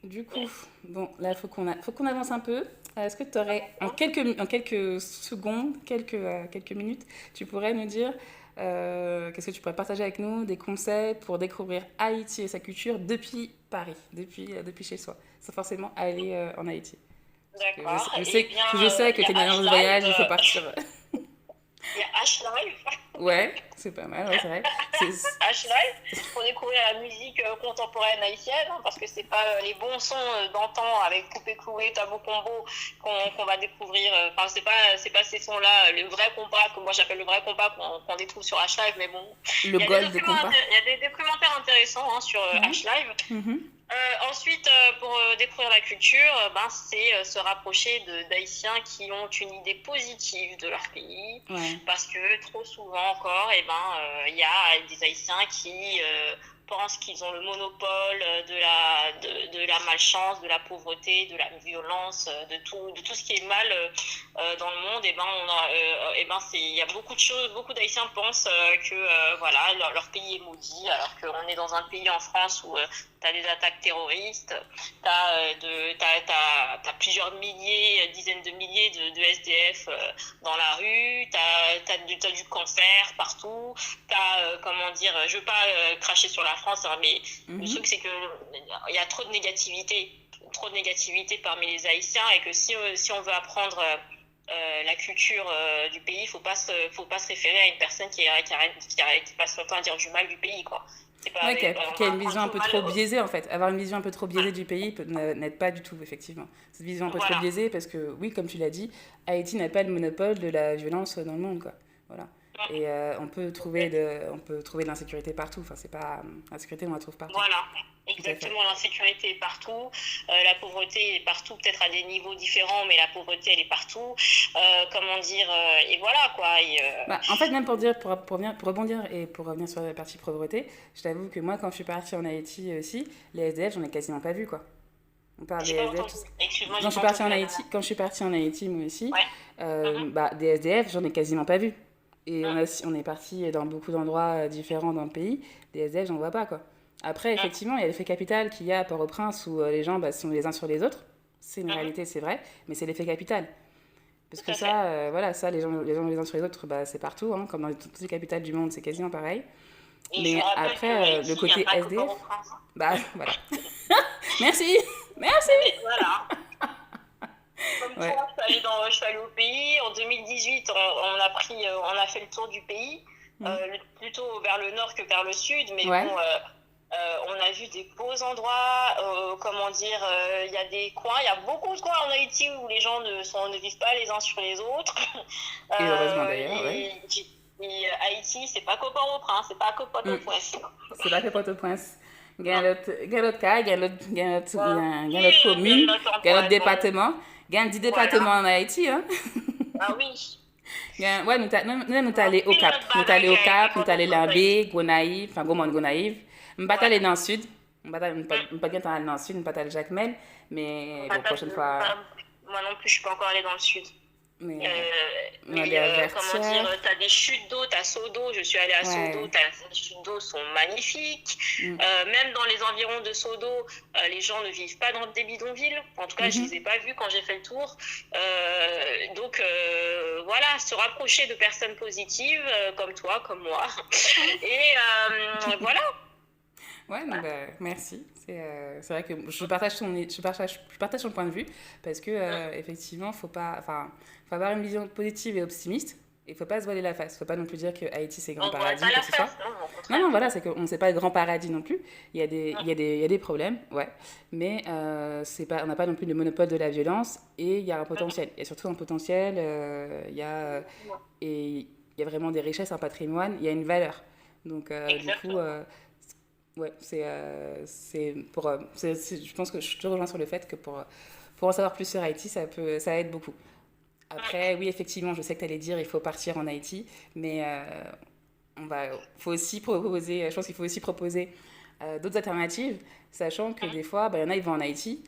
Du coup, bon, là faut qu'on avance un peu. Est-ce que tu aurais, en quelques secondes, quelques minutes, tu pourrais nous dire qu'est-ce que tu pourrais partager avec nous, des conseils pour découvrir Haïti et sa culture depuis Paris, depuis chez soi, sans forcément aller en Haïti. D'accord. Je sais que tu es une agence de voyage, il faut partir. Il y a H-Live. Ouais, c'est pas mal, ouais, c'est vrai. H-Live, pour découvrir la musique contemporaine haïtienne, hein, parce que c'est pas les bons sons d'antan avec Coupé Cloué, Tabou Combo qu'on va découvrir. Enfin, c'est pas ces sons-là, le vrai compas, que moi j'appelle le vrai compas qu'on découvre sur H-Live, mais bon. Le gold des compas. Il y a des documentaires intéressants hein, sur H-Live. Ensuite, pour découvrir la culture, c'est se rapprocher d'Haïtiens qui ont une idée positive de leur pays, parce que trop souvent encore, il y a des Haïtiens qui pensent qu'ils ont le monopole de la malchance, de la pauvreté, de la violence, de tout ce qui est mal dans le monde. Il y a beaucoup de choses, beaucoup d'Haïtiens pensent que voilà, leur pays est maudit, alors qu'on est dans un pays en France où tu as des attaques terroristes, tu as plusieurs milliers, dizaines de milliers de SDF dans la rue, tu as du cancer partout, comment dire, je veux pas cracher sur la France, hein, mais le truc c'est que il y a trop de négativité parmi les Haïtiens, et que si on veut apprendre la culture du pays, faut pas se référer à une personne qui passe son temps à dire du mal du pays, quoi. Ouais, qui a une vision un peu trop biaisée, en fait. Avoir une vision un peu trop biaisée du pays n'aide pas du tout, effectivement. Cette vision un peu trop biaisée, parce que, oui, comme tu l'as dit, Haïti n'a pas le monopole de la violence dans le monde, quoi. Voilà. Et on peut trouver de l'insécurité partout. Enfin, c'est pas... L'insécurité, on la trouve partout. Voilà, exactement. L'insécurité est partout. La pauvreté est partout, peut-être à des niveaux différents, mais la pauvreté, elle est partout. Comment dire... et voilà, quoi. En fait, même pour rebondir et pour revenir sur la partie pauvreté, je t'avoue que moi, quand je suis partie en Haïti aussi, les SDF, j'en ai quasiment pas vu, quoi. On parle des SDF. Excuse-moi, quand je suis partie en Haïti, moi aussi, des SDF, j'en ai quasiment pas vu. Et on est parti dans beaucoup d'endroits différents dans le pays. Des SDF, j'en vois pas, quoi. Après, effectivement, il y a l'effet capital qu'il y a à Port-au-Prince où les gens sont les uns sur les autres. C'est une réalité, c'est vrai, mais c'est l'effet capital. Parce que ça, ça, les gens les uns sur les autres, c'est partout, hein, comme dans toutes les capitales du monde, c'est quasiment pareil. Mais après, le côté SDF, voilà. Merci. Voilà. Comme toi, je suis allée au pays. En 2018, on a fait le tour du pays, plutôt vers le nord que vers le sud. Mais bon, on a vu des beaux endroits. Comment dire, il y a des coins, il y a beaucoup de coins en Haïti où les gens ne vivent pas les uns sur les autres. Et heureusement d'ailleurs, Et Haïti, c'est pas qu'au Port-au-Prince, c'est pas qu'au Port-au-Prince. C'est pas que Port-au-Prince. Il y a l'autre cas, il y a l'autre commune, il y a l'autre département. Il y a 10 départements en Haïti, hein. Ah oui. Ouais, nous sommes allés au Cap. Nous sommes allés au Cap, nous sommes allés à Lambé, Gonaïve, enfin Gonaïve. Nous sommes pas allés dans le sud. Nous ne sommes pas allés dans le sud, nous sommes pas allés à Jacmel. Mais la prochaine fois. Moi non plus, je ne suis pas encore allée dans le sud. Mais comment dire, t'as des chutes d'eau, t'as Sodo, je suis allée à Sodo, les chutes d'eau sont magnifiques. Même dans les environs de Sodo, les gens ne vivent pas dans des bidonvilles. En tout cas, je les ai pas vus quand j'ai fait le tour. Donc voilà, se rapprocher de personnes positives comme toi, comme moi. Et voilà. Ouais, merci. C'est vrai que je partage ton point de vue, parce que effectivement, faut avoir une vision positive et optimiste. Il ne faut pas se voiler la face. Il ne faut pas non plus dire que Haïti c'est grand paradis, quoi que ce soit. Non, voilà, c'est qu'on ne sait pas le grand paradis non plus. Il y a des problèmes, ouais. Mais on n'a pas non plus le monopole de la violence, et il y a un potentiel. Il y a surtout un potentiel, il y a vraiment des richesses, un patrimoine, il y a une valeur. Donc, du coup, ouais, je pense que je te rejoins sur le fait que pour en savoir plus sur Haïti, ça aide beaucoup. Après, oui, effectivement, je sais que tu allais dire il faut partir en Haïti, mais faut aussi proposer, je pense qu'il faut aussi proposer d'autres alternatives, sachant que des fois, il y en a, ils vont en Haïti,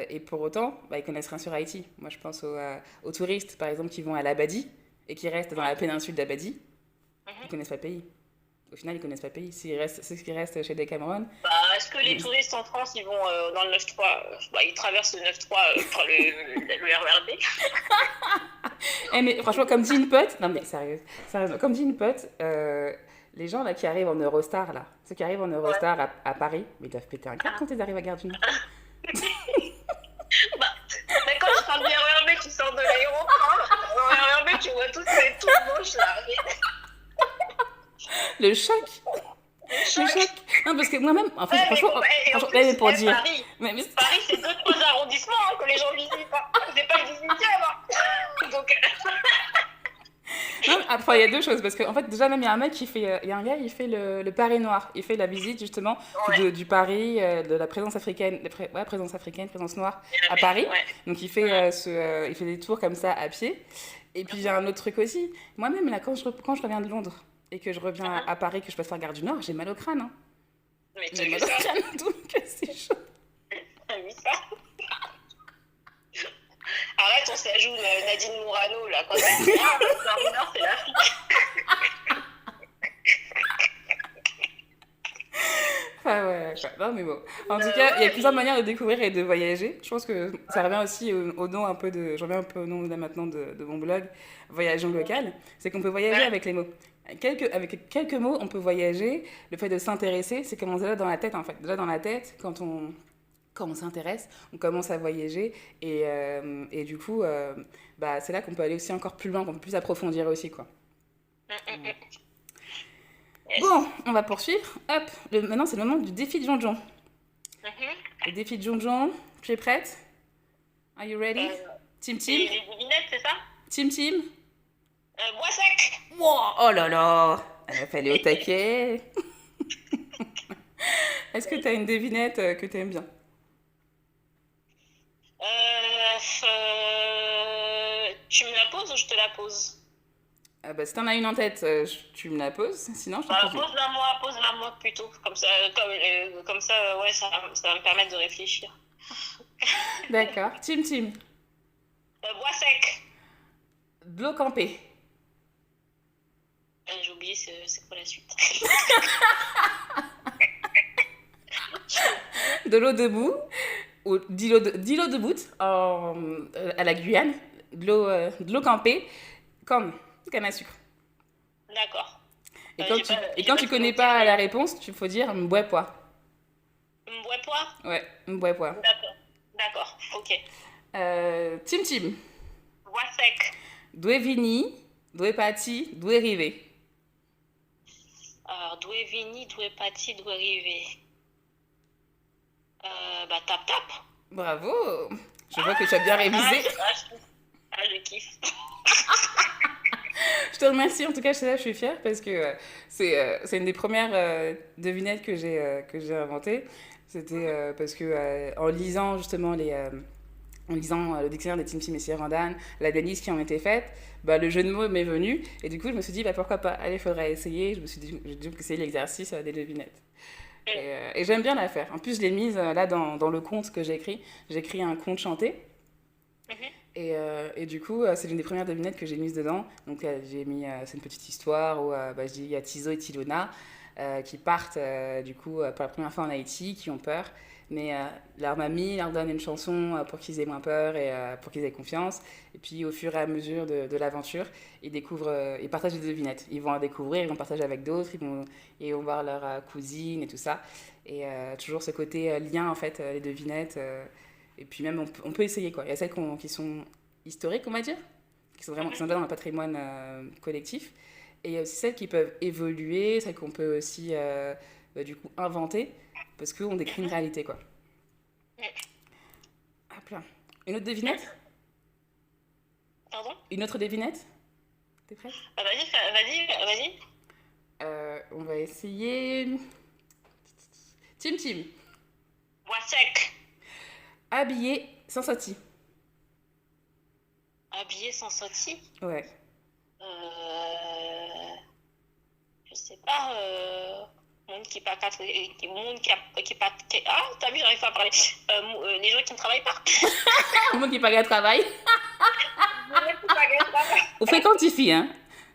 et pour autant, ils connaissent rien sur Haïti. Moi, je pense aux touristes, par exemple, qui vont à l'Abadi et qui restent dans la péninsule d'Abadi, ils connaissent pas le pays. Au final, ils ne connaissent pas le pays. C'est ce qui reste chez les Cameroun. Est-ce que les touristes en France, ils vont dans le 9-3 ils traversent le 9-3 par le RERB. Mais franchement, comme dit une pote, non mais sérieusement, comme dit une pote, les gens là qui arrivent en Eurostar, là, ceux qui arrivent en Eurostar à Paris, mais ils doivent péter un câble quand ils arrivent à Gare du Nord. Quand je parle du RERB qui sort de l'aéroport, le RERB, tu vois tout moche là. Le choc. Non, parce que moi-même, en fait, franchement, pour dire. Paris, c'est 2-3 arrondissements que les gens visitent. C'est pas le 18e. Donc. Non, après, il y a deux choses. Parce qu'en fait, déjà, même, il y a un mec qui fait. Il y a un gars, il fait le Paris noir. Il fait la visite, justement, du Paris, de la présence africaine, présence noire à Paris. Ouais. Donc, il fait des tours comme ça à pied. Et puis, j'ai un autre truc aussi. Moi-même, là, quand je reviens de Londres, et que je reviens à Paris, que je passe par Gare du Nord, j'ai mal au crâne. Hein. Mais t'as J'ai vu mal au ça? crâne, donc c'est chaud. T'as vu ça? Arrête, on s'ajoute Nadine Morano, là, quand elle dit ah, Marina, c'est l'Afrique. Ah ouais, quoi. Non, mais bon. En tout cas, il y a plusieurs manières de découvrir et de voyager. Je pense que ça revient aussi au nom un peu de. Je reviens un peu au nom là maintenant de mon blog, Voyageons local. C'est qu'on peut voyager avec les mots. Avec quelques mots, on peut voyager. Le fait de s'intéresser, c'est commencer là dans la tête en fait. Déjà dans la tête, quand on s'intéresse, on commence à voyager et du coup, bah, c'est là qu'on peut aller aussi encore plus loin, qu'on peut plus approfondir aussi quoi. Yes. Bon, on va poursuivre. Hop, maintenant c'est le moment du défi de Jonjon. Le défi de Jonjon, tu es prête? Are you ready? Team C'est Team? les devinettes, c'est ça? Team Team? Bois sec. Wow, oh là là! Elle va falloir au taquet. Est-ce que tu as une devinette que tu aimes bien? Tu me la poses ou je te la pose? Ah bah, si t'en as une en tête, tu me la poses. Sinon, je t'en Bah, pose une. pose-la moi plutôt. Comme ça, ouais, ça va me permettre de réfléchir. D'accord. Team Team. Bois sec. De l'eau campée. J'ai oublié, c'est quoi la suite? De l'eau debout. Ou d'îlot debout à la Guyane. De l'eau campée. Comme canne à sucre. D'accord. Et quand tu connais pas la réponse, il faut dire m'bois pois. M'bois pois? Ouais, m'bois pois. D'accord, ok. Team Team. Bois sec. D'où est vini, d'où est parti, d'où est arrivé. Alors, d'où est vini, d'où est parti, d'où est arrivé? Bah, tap. Bravo. Je vois que tu as bien révisé. Je kiffe. Je te remercie, en tout cas, je suis fière parce que c'est une des premières devinettes que j'ai inventées. C'était parce que en lisant justement en lisant le dictionnaire des Team Team et Sierrandan, l'analyse qui en était faite, bah, le jeu de mots m'est venu et du coup je me suis dit bah, pourquoi pas, allez, il faudrait essayer. Je me suis dit, je vais essayer l'exercice des devinettes. Et j'aime bien la faire. En plus, je l'ai mise là dans le conte que j'ai écrit. J'ai écrit un conte chanté. Et du coup, c'est l'une des premières devinettes que j'ai mises dedans. Donc, j'ai mis, c'est une petite histoire où bah, je dis il y a Tizo et Tilona qui partent du coup pour la première fois en Haïti, qui ont peur. Mais leur mamie leur donne une chanson pour qu'ils aient moins peur et pour qu'ils aient confiance. Et puis, au fur et à mesure de l'aventure, ils partagent des devinettes. Ils vont en découvrir, ils vont partager avec d'autres, ils vont voir leur cousine et tout ça. Et toujours ce côté lien, en fait, les devinettes. Et puis même, on peut essayer, quoi. Il y a celles qui sont historiques, on va dire, qui sont déjà dans le patrimoine collectif. Et il y a aussi celles qui peuvent évoluer, celles qu'on peut aussi, du coup, inventer, parce qu'on décrit une réalité, quoi. Hop là. Une autre devinette? Pardon? Une autre devinette? T'es prête? Vas-y. On va essayer... Team. Bois sec. Habillé sans sortie. Habillé sans sortie? Ouais. Je sais pas. Monde qui pas ah, t'as vu, j'arrive pas à parler. Les gens qui ne travaillent pas. Le monde qui pas à travail. Ou fréquente ici, hein?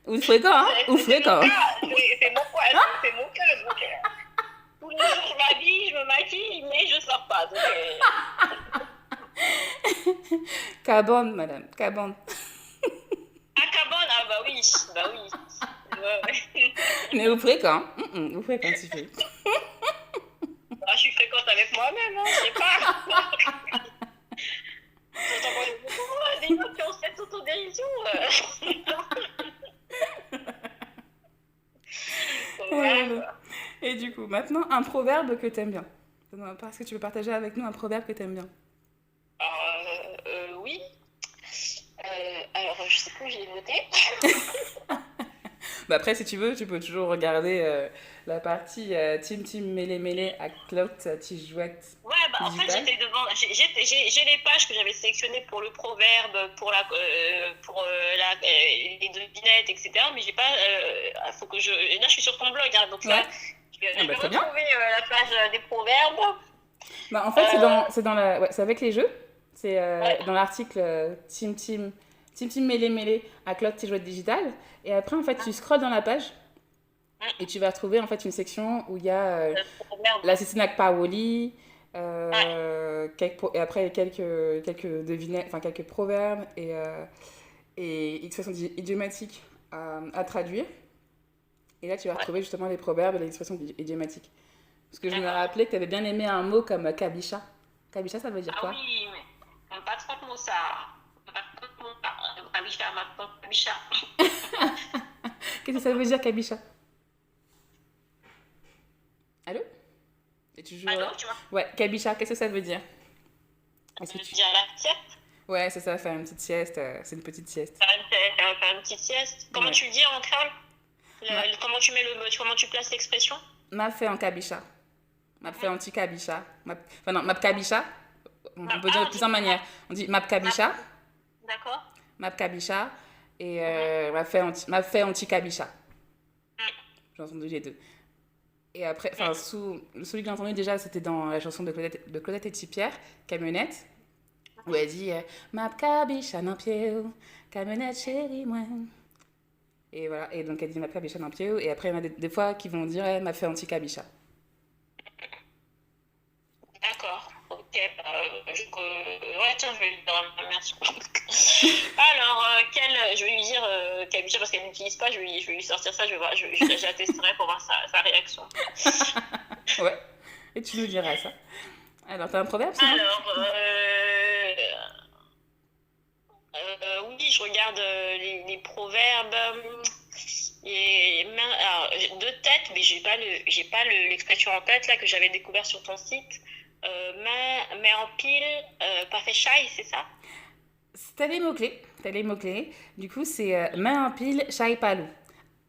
Ou fréquent, hein? Ou fréquent. C'est mon cas. Donc, tous les jours, je m'habille, je me maquille, mais je sors pas. Donc, Cabane, madame, cabane. Ah, cabane, ah bah oui. Ouais. Mais vous fréquent, vous fréquent ici. Ah, je suis fréquente avec moi-même, hein, je sais pas. Des gens qui ont cette autodérision. Et du coup, maintenant, un proverbe que t'aimes bien. Est-ce que tu veux partager avec nous un proverbe que t'aimes bien? Oui. Alors, je sais plus où j'ai voté. Bah après, si tu veux, tu peux toujours regarder la partie Team Mêlé à Clout Tijouette. Ouais, bah en fait, j'étais devant. J'ai les pages que j'avais sélectionnées pour le proverbe, pour les devinettes, etc. Mais j'ai pas. Faut que je. Là, je suis sur ton blog, hein, donc là, Ah Je bah vais très bien. retrouver la page des proverbes. Bah, en fait, c'est dans la, ouais, c'est avec les jeux. C'est Ouais. dans l'article Team Team Mêlé Mêlé à Claude Tes Jouets Digital. Et après, en fait, tu scrolles dans la page et tu vas retrouver en fait une section où il y a Proverbes. l'assassinat Paoli, Ouais. et après quelques devinettes, enfin quelques proverbes et expressions idiomatiques à traduire. Et là, tu vas Ouais. retrouver justement les proverbes et les expressions idiomatiques. Parce que je me D'accord. rappelais que tu avais bien aimé un mot comme kabicha. Kabicha, ça veut dire Ah quoi? oui, mais on pas trop de mots ça. On pas trop de mots ça. Kabicha, maintenant, Kabicha. Qu'est-ce que ça veut dire kabicha? Allô? Es-tu toujours Allô, là? tu vois? Ouais, kabicha, qu'est-ce que ça veut dire? Ça Est-ce que veut tu... dire la sieste. Ouais, c'est ça, faire une petite sieste. C'est une petite sieste. Faire une petite sieste. Comment Ouais. tu le dis en crâne? Ma, Comment tu mets comment tu places l'expression? m'a fait en kabicha. M'a fait Mhm. anti-kabicha. Enfin non, map kabicha. On peut dire Ah, de on dit plusieurs manières. On dit map kabicha, d'accord. map kabicha et Mhm. m'a fait anti-kabicha. Mhm. J'ai entendu les deux. Et après, enfin, celui que j'ai entendu déjà, c'était dans la chanson de Claudette et Tipierre, Camionnette, où elle dit map kabicha dans pied, camionnette chérie, moi. Et voilà, et donc elle dit m'a fait bicha dans le pied, et après il y en a des fois qui vont dire m'a fait anti-cabicha. D'accord. Ok. Ouais, tiens, je vais lui dire merci. Alors, je vais lui dire Kabicha parce qu'elle n'utilise pas, je vais lui sortir ça, je vais voir, je la testerai pour voir sa réaction. Ouais, et tu nous diras ça. Alors, t'as un proverbe sinon? Alors, oui, je regarde les proverbes. Alors, de tête, mais j'ai pas l'expression en tête là que j'avais découvert sur ton site. Main en pile, pas fait shy, c'est ça? T'as les mots-clés. T'as les mots-clés. Du coup, c'est main en pile, chai palou.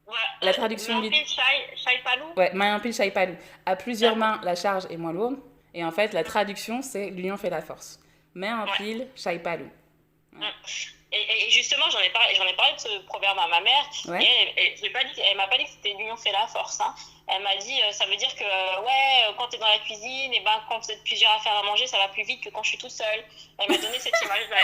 Ouais, La main traduction en pile, shy palou. Ouais, main en pile, chai palou. À plusieurs D'accord. mains, la charge est moins lourde. Et en fait, la traduction, c'est l'union fait la force. Main en Ouais. pile, chai palou. Ouais. Et justement, j'en ai parlé de ce proverbe à ma mère. Ouais. Et elle m'a pas dit que c'était l'union fait la force. Hein. Elle m'a dit, ça veut dire que ouais, quand t'es dans la cuisine, et ben quand vous êtes plusieurs à faire à manger, ça va plus vite que quand je suis toute seule. Elle m'a donné cette image-là.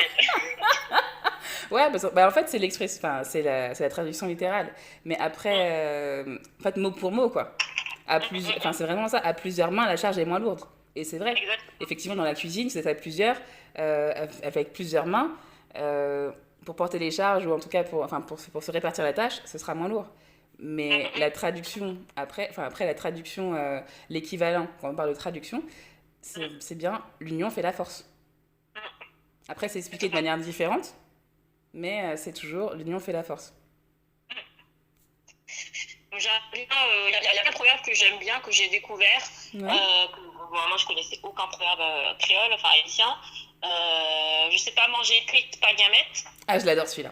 Ouais, bah, en fait, c'est l'expression, enfin, c'est la traduction littérale. Mais après, en fait, mot pour mot, quoi. Enfin, c'est vraiment ça. À plusieurs mains, la charge est moins lourde. Et c'est vrai. Exact. Effectivement, dans la cuisine, c'est à plusieurs, avec plusieurs mains, pour porter les charges, ou en tout cas pour se répartir la tâche, ce sera moins lourd. Mais la traduction, après la traduction, l'équivalent, quand on parle de traduction, c'est bien l'union fait la force. Après, c'est expliqué de manière différente, mais c'est toujours l'union fait la force. Il y a plein de proverbes que j'aime bien, que j'ai découvert. Ouais. Moi, je connaissais aucun proverbe créole, enfin haïtien. Je sais pas manger cuite, pas gamette. Ah, je l'adore celui-là.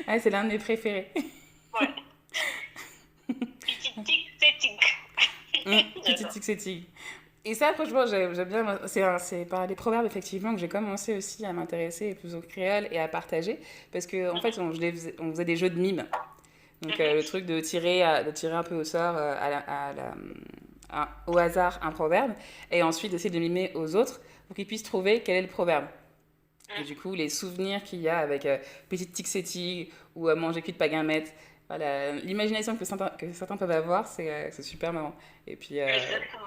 Ah, c'est l'un de mes préférés. Ouais. Petit tic, c'est tic. Petit tic, c'est tig. Et ça, franchement, j'aime bien. C'est par les proverbes, effectivement, que j'ai commencé aussi à m'intéresser plus au créole et à partager. Parce qu'en fait, on faisait des jeux de mimes. Donc, le truc de tirer un peu au sort, au hasard, un proverbe. Et ensuite, d'essayer de le mimer aux autres pour qu'ils puissent trouver quel est le proverbe. Et du coup, les souvenirs qu'il y a avec Petite Tixetti ou Manger cul de pagamette, voilà, l'imagination que certains peuvent avoir, c'est super marrant. Et puis, Exactement.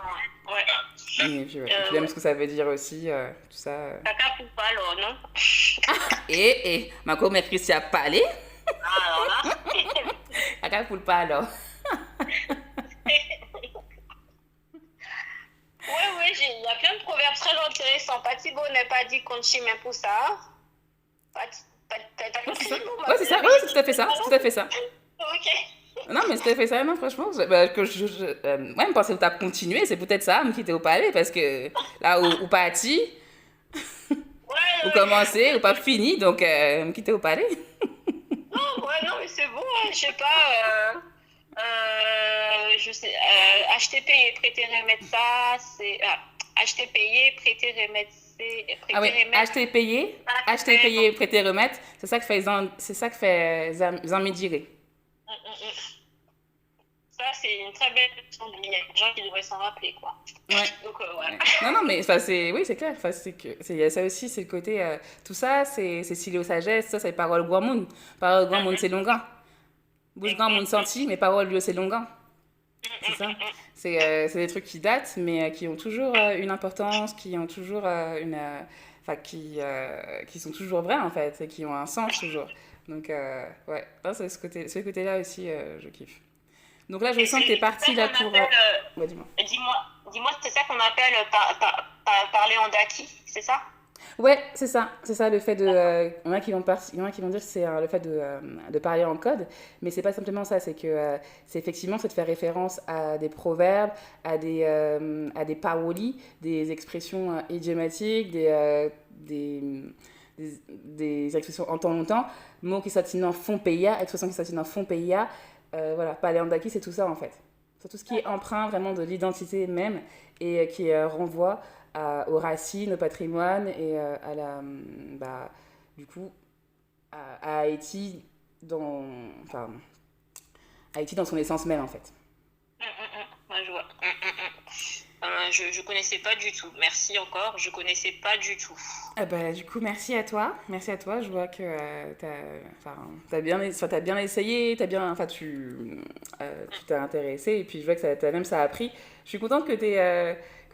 Ouais. et puis, ouais. Et puis même ce que ça veut dire aussi, tout ça. Caca pour pas, alors, non? Et, ma commère Christian a parlé. Alors là. Caca pour pas alors. Ouais, il y a plein de proverbes très intéressants. Patibo n'est pas dit qu'on chie même pour ça. Ouais, c'est ça. Ouais, c'est tout à fait ça. C'est tout à fait ça. Ok. Non, mais c'est tout à fait ça, non, franchement. Ouais, me pensais que tu as continué, c'est peut-être ça, me quitter au palais, parce que là, ou parti, ou commencé, ou pas fini, donc me quitter au palais. Non, mais c'est bon, hein, je sais pas. Je sais, acheter, payer, prêter, remettre ça, c'est. Acheter, payer, prêter, remettre, c'est. Ah oui, acheter, payer, prêter, remettre, c'est ça que fait Zamidire. ça, c'est une très belle leçon de vie. Il y a des gens qui devraient s'en rappeler, quoi. Ouais. Donc, voilà. Ouais. Non, mais oui, c'est clair. Il y a ça aussi, c'est le côté. Tout ça, c'est stylé aux sagesses, ça, c'est parole grand monde. Parole grand monde, c'est longuin. Bouge grand monde senti, mais parole lui, c'est longuin. C'est ça. C'est des trucs qui datent, mais qui ont toujours une importance, qui ont toujours enfin, qui sont toujours vrais, en fait, et qui ont un sens toujours. Donc, ouais, non, c'est ce côté-là aussi, je kiffe. Donc là, je sens que t'es partie là pour. Ouais, dis-moi. Dis-moi, c'est ça qu'on appelle parler en daki, c'est ça? Ouais, c'est ça, le fait de. Il y en a qui vont dire que c'est le fait de parler en code, mais c'est pas simplement ça, c'est que c'est effectivement c'est de faire référence à des proverbes, à des parolis, des expressions idiomatiques, des expressions en temps longtemps, mots qui s'attinent en fond PIA, expressions qui s'attinent en fond PIA. Voilà, parler en daki, c'est tout ça en fait. C'est tout ce qui est emprunt vraiment de l'identité même et qui renvoie aux racines, au patrimoine et du coup, à Haïti enfin, Haïti dans son essence même en fait. Ouais, je vois. Je connaissais pas du tout. Merci encore, je connaissais pas du tout. Du coup, merci à toi. Merci à toi. Je vois que t'as bien essayé, tu t'es intéressé et puis je vois que ça a appris. Je suis contente que tu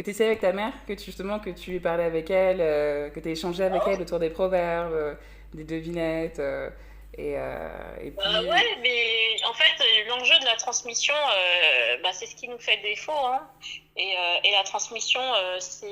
essayé avec ta mère, que tu aies parlé avec elle, que tu aies échangé avec elle autour des proverbes, des devinettes. Et puis... ouais, mais en fait, l'enjeu de la transmission, c'est ce qui nous fait défaut. Hein. Et la transmission, c'est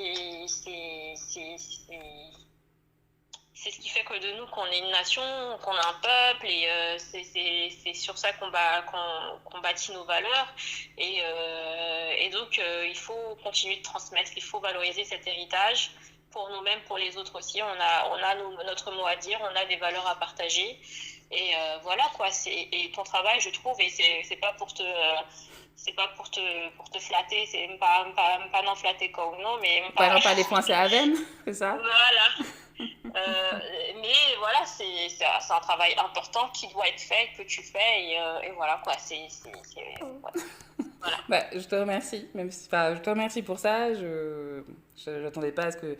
ce qui fait que de nous, qu'on est une nation, qu'on est un peuple, et c'est sur ça qu'on bâtit nos valeurs. Et donc, il faut continuer de transmettre, il faut valoriser cet héritage pour nous-mêmes, pour les autres aussi. On a notre mot à dire, on a des valeurs à partager. Et voilà quoi, et ton travail, je trouve, et c'est pas pour te flatter, c'est même pas non flatter quoi ou non, mais par exemple, pas les points c'est à veine, c'est ça? Voilà. Mais voilà, c'est un travail important qui doit être fait, que tu fais, et voilà quoi, voilà. Je te remercie, je te remercie pour ça. Je n'attendais pas à ce que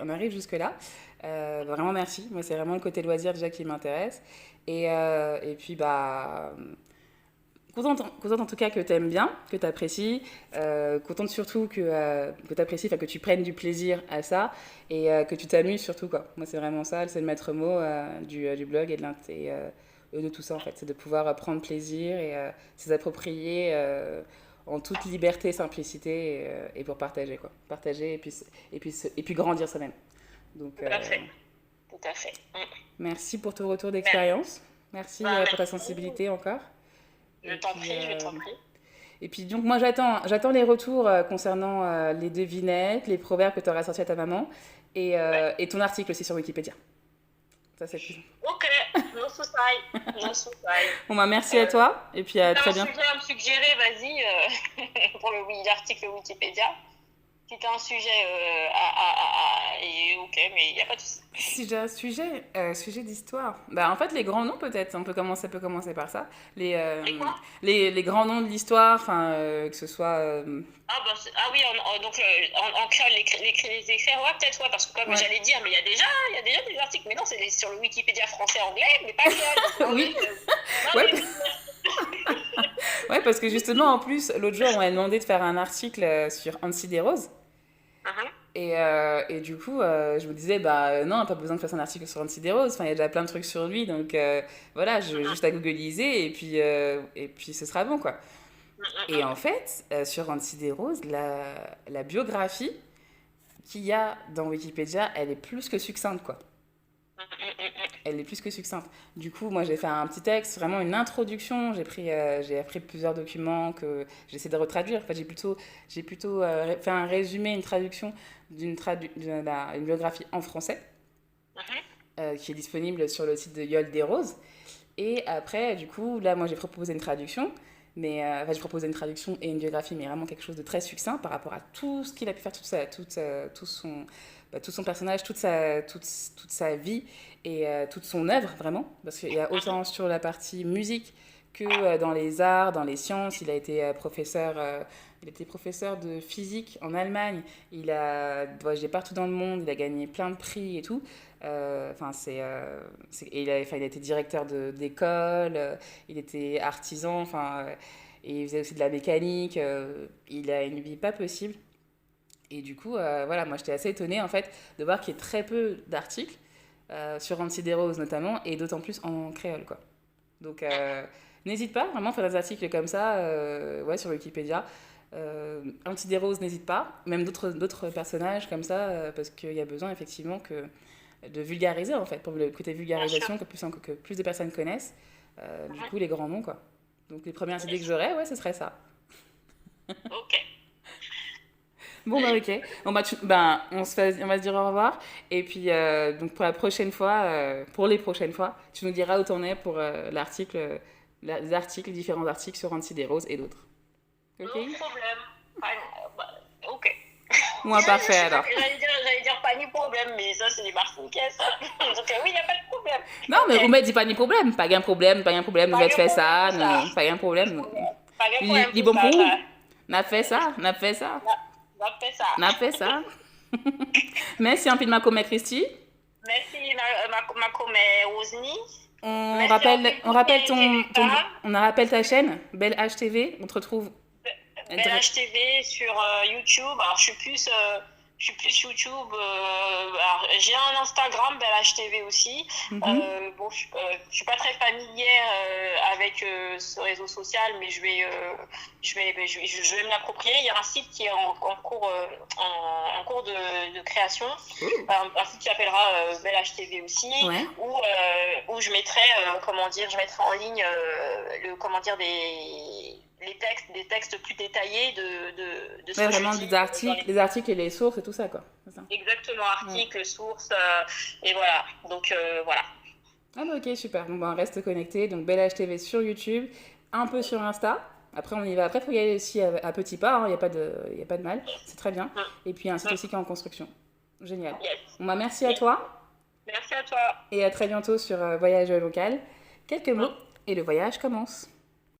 on arrive jusque là. Vraiment merci. Moi, c'est vraiment le côté loisir déjà qui m'intéresse. Et puis contente en tout cas que tu aimes bien, que tu apprécies, contente surtout que tu apprécies, que tu prennes du plaisir à ça et que tu t'amuses surtout quoi. Moi c'est vraiment ça, c'est le maître mot du blog et de tout ça en fait, c'est de pouvoir prendre plaisir et s'approprier en toute liberté, simplicité et pour partager quoi. Partager et puis grandir soi-même. Donc, tout à fait. Tout à fait. Merci pour ton retour d'expérience. Merci pour ta sensibilité encore. Je t'en prie. Et puis donc moi j'attends les retours concernant les devinettes, les proverbes que tu auras sortis à ta maman et ton article aussi sur Wikipédia. Ça c'est plus. Ok, no souci. Bon merci à toi et puis à très bientôt. Si tu as un sujet à me suggérer, vas-y pour l'article Wikipédia. Si tu as un sujet ok, mais il n'y a pas de souci. Si j'ai un sujet d'histoire, en fait les grands noms peut-être, ça peut commencer par ça. Les grands noms de l'histoire, que ce soit. Oui, donc en créole, les écrire, ouais, peut-être, ouais, parce que comme j'allais dire, mais il y a déjà des articles, mais non, c'est sur le Wikipédia français-anglais, mais pas créole. Oui. Ouais, parce que justement, en plus, l'autre jour, on m'a demandé de faire un article sur Annecy Desroses. Et du coup, je me disais, non, pas besoin de faire un article sur Annecy Desroses. Enfin, il y a déjà plein de trucs sur lui, donc voilà, je vais juste à googliser et puis ce sera bon, quoi. Et en fait, sur Annecy Desroses, la biographie qu'il y a dans Wikipédia, elle est plus que succincte, quoi. Elle est plus que succincte. Du coup, moi, j'ai fait un petit texte, vraiment une introduction. J'ai appris plusieurs documents que j'essaie de retraduire. En fait, j'ai plutôt fait un résumé, une traduction d'une biographie en français qui est disponible sur le site de Yole des Roses. Et après, du coup, là, moi, j'ai proposé une traduction. J'ai proposé une traduction et une biographie, mais vraiment quelque chose de très succinct par rapport à tout ce qu'il a pu faire, tout son personnage, toute sa vie et toute son œuvre, vraiment. Parce qu'il y a autant sur la partie musique que dans les arts, dans les sciences. Il était professeur de physique en Allemagne. Il a voyagé partout dans le monde. Il a gagné plein de prix et tout. Il a été directeur d'école. Il était artisan. Et il faisait aussi de la mécanique. Il a une vie pas possible. Et du coup, voilà, moi j'étais assez étonnée en fait de voir qu'il y ait très peu d'articles sur Nancy Desroses notamment, et d'autant plus en créole, quoi. Donc, n'hésite pas vraiment à faire des articles comme ça, ouais, sur Wikipédia. Nancy Desroses, n'hésite pas, même d'autres personnages comme ça, parce qu'il y a besoin effectivement de vulgariser en fait, pour le côté vulgarisation, que plus de personnes connaissent, du coup, les grands noms, quoi. Donc, les premières idées que j'aurais, ouais, ce serait ça. Ok. Bon, bah, ok. Bon, on va se dire au revoir. Et puis, donc, pour les prochaines fois, tu nous diras où t'en es pour les différents articles sur Nancy Desroses et d'autres. Ok? No problème. Ok. Bon, parfait alors. J'allais dire pas ni problème, mais ça, c'est des Martiniquais, ça. Donc, oui, il n'y a pas de problème. Non, mais vous me dites pas ni problème. Pas un problème, vous avez fait ça. Pas un problème. Pas de problème. Li bon pour vous? N'a fait ça. Merci un peu de ma comète, Christy. Merci, ma comète Rosny. On rappelle ta chaîne, Belle HTV. On te retrouve. Belle HTV sur YouTube. Alors, je suis plus YouTube. Alors, j'ai un Instagram, Belle HTV aussi. Bon, je suis pas très familière avec ce réseau social, mais je vais me l'approprier. Il y a un site qui est en cours de création, un site qui s'appellera Belle HTV aussi, ouais. où je mettrai en ligne des textes plus détaillés de ce que vraiment je dis. Des articles et les sources et tout ça, quoi. Ça. Exactement, articles, sources, et voilà. Donc, voilà. Ah bah ok, super. Bon, on reste connecté. Donc, Belle HTV sur YouTube, un peu sur Insta. Après, on y va. Après, il faut y aller aussi à petits pas. Il n'y a pas de mal. C'est très bien. Et puis, un site aussi qui est en construction. Génial. Yes. Bon, bah, merci à toi. Merci à toi. Et à très bientôt sur Voyage local. Quelques mots et le voyage commence.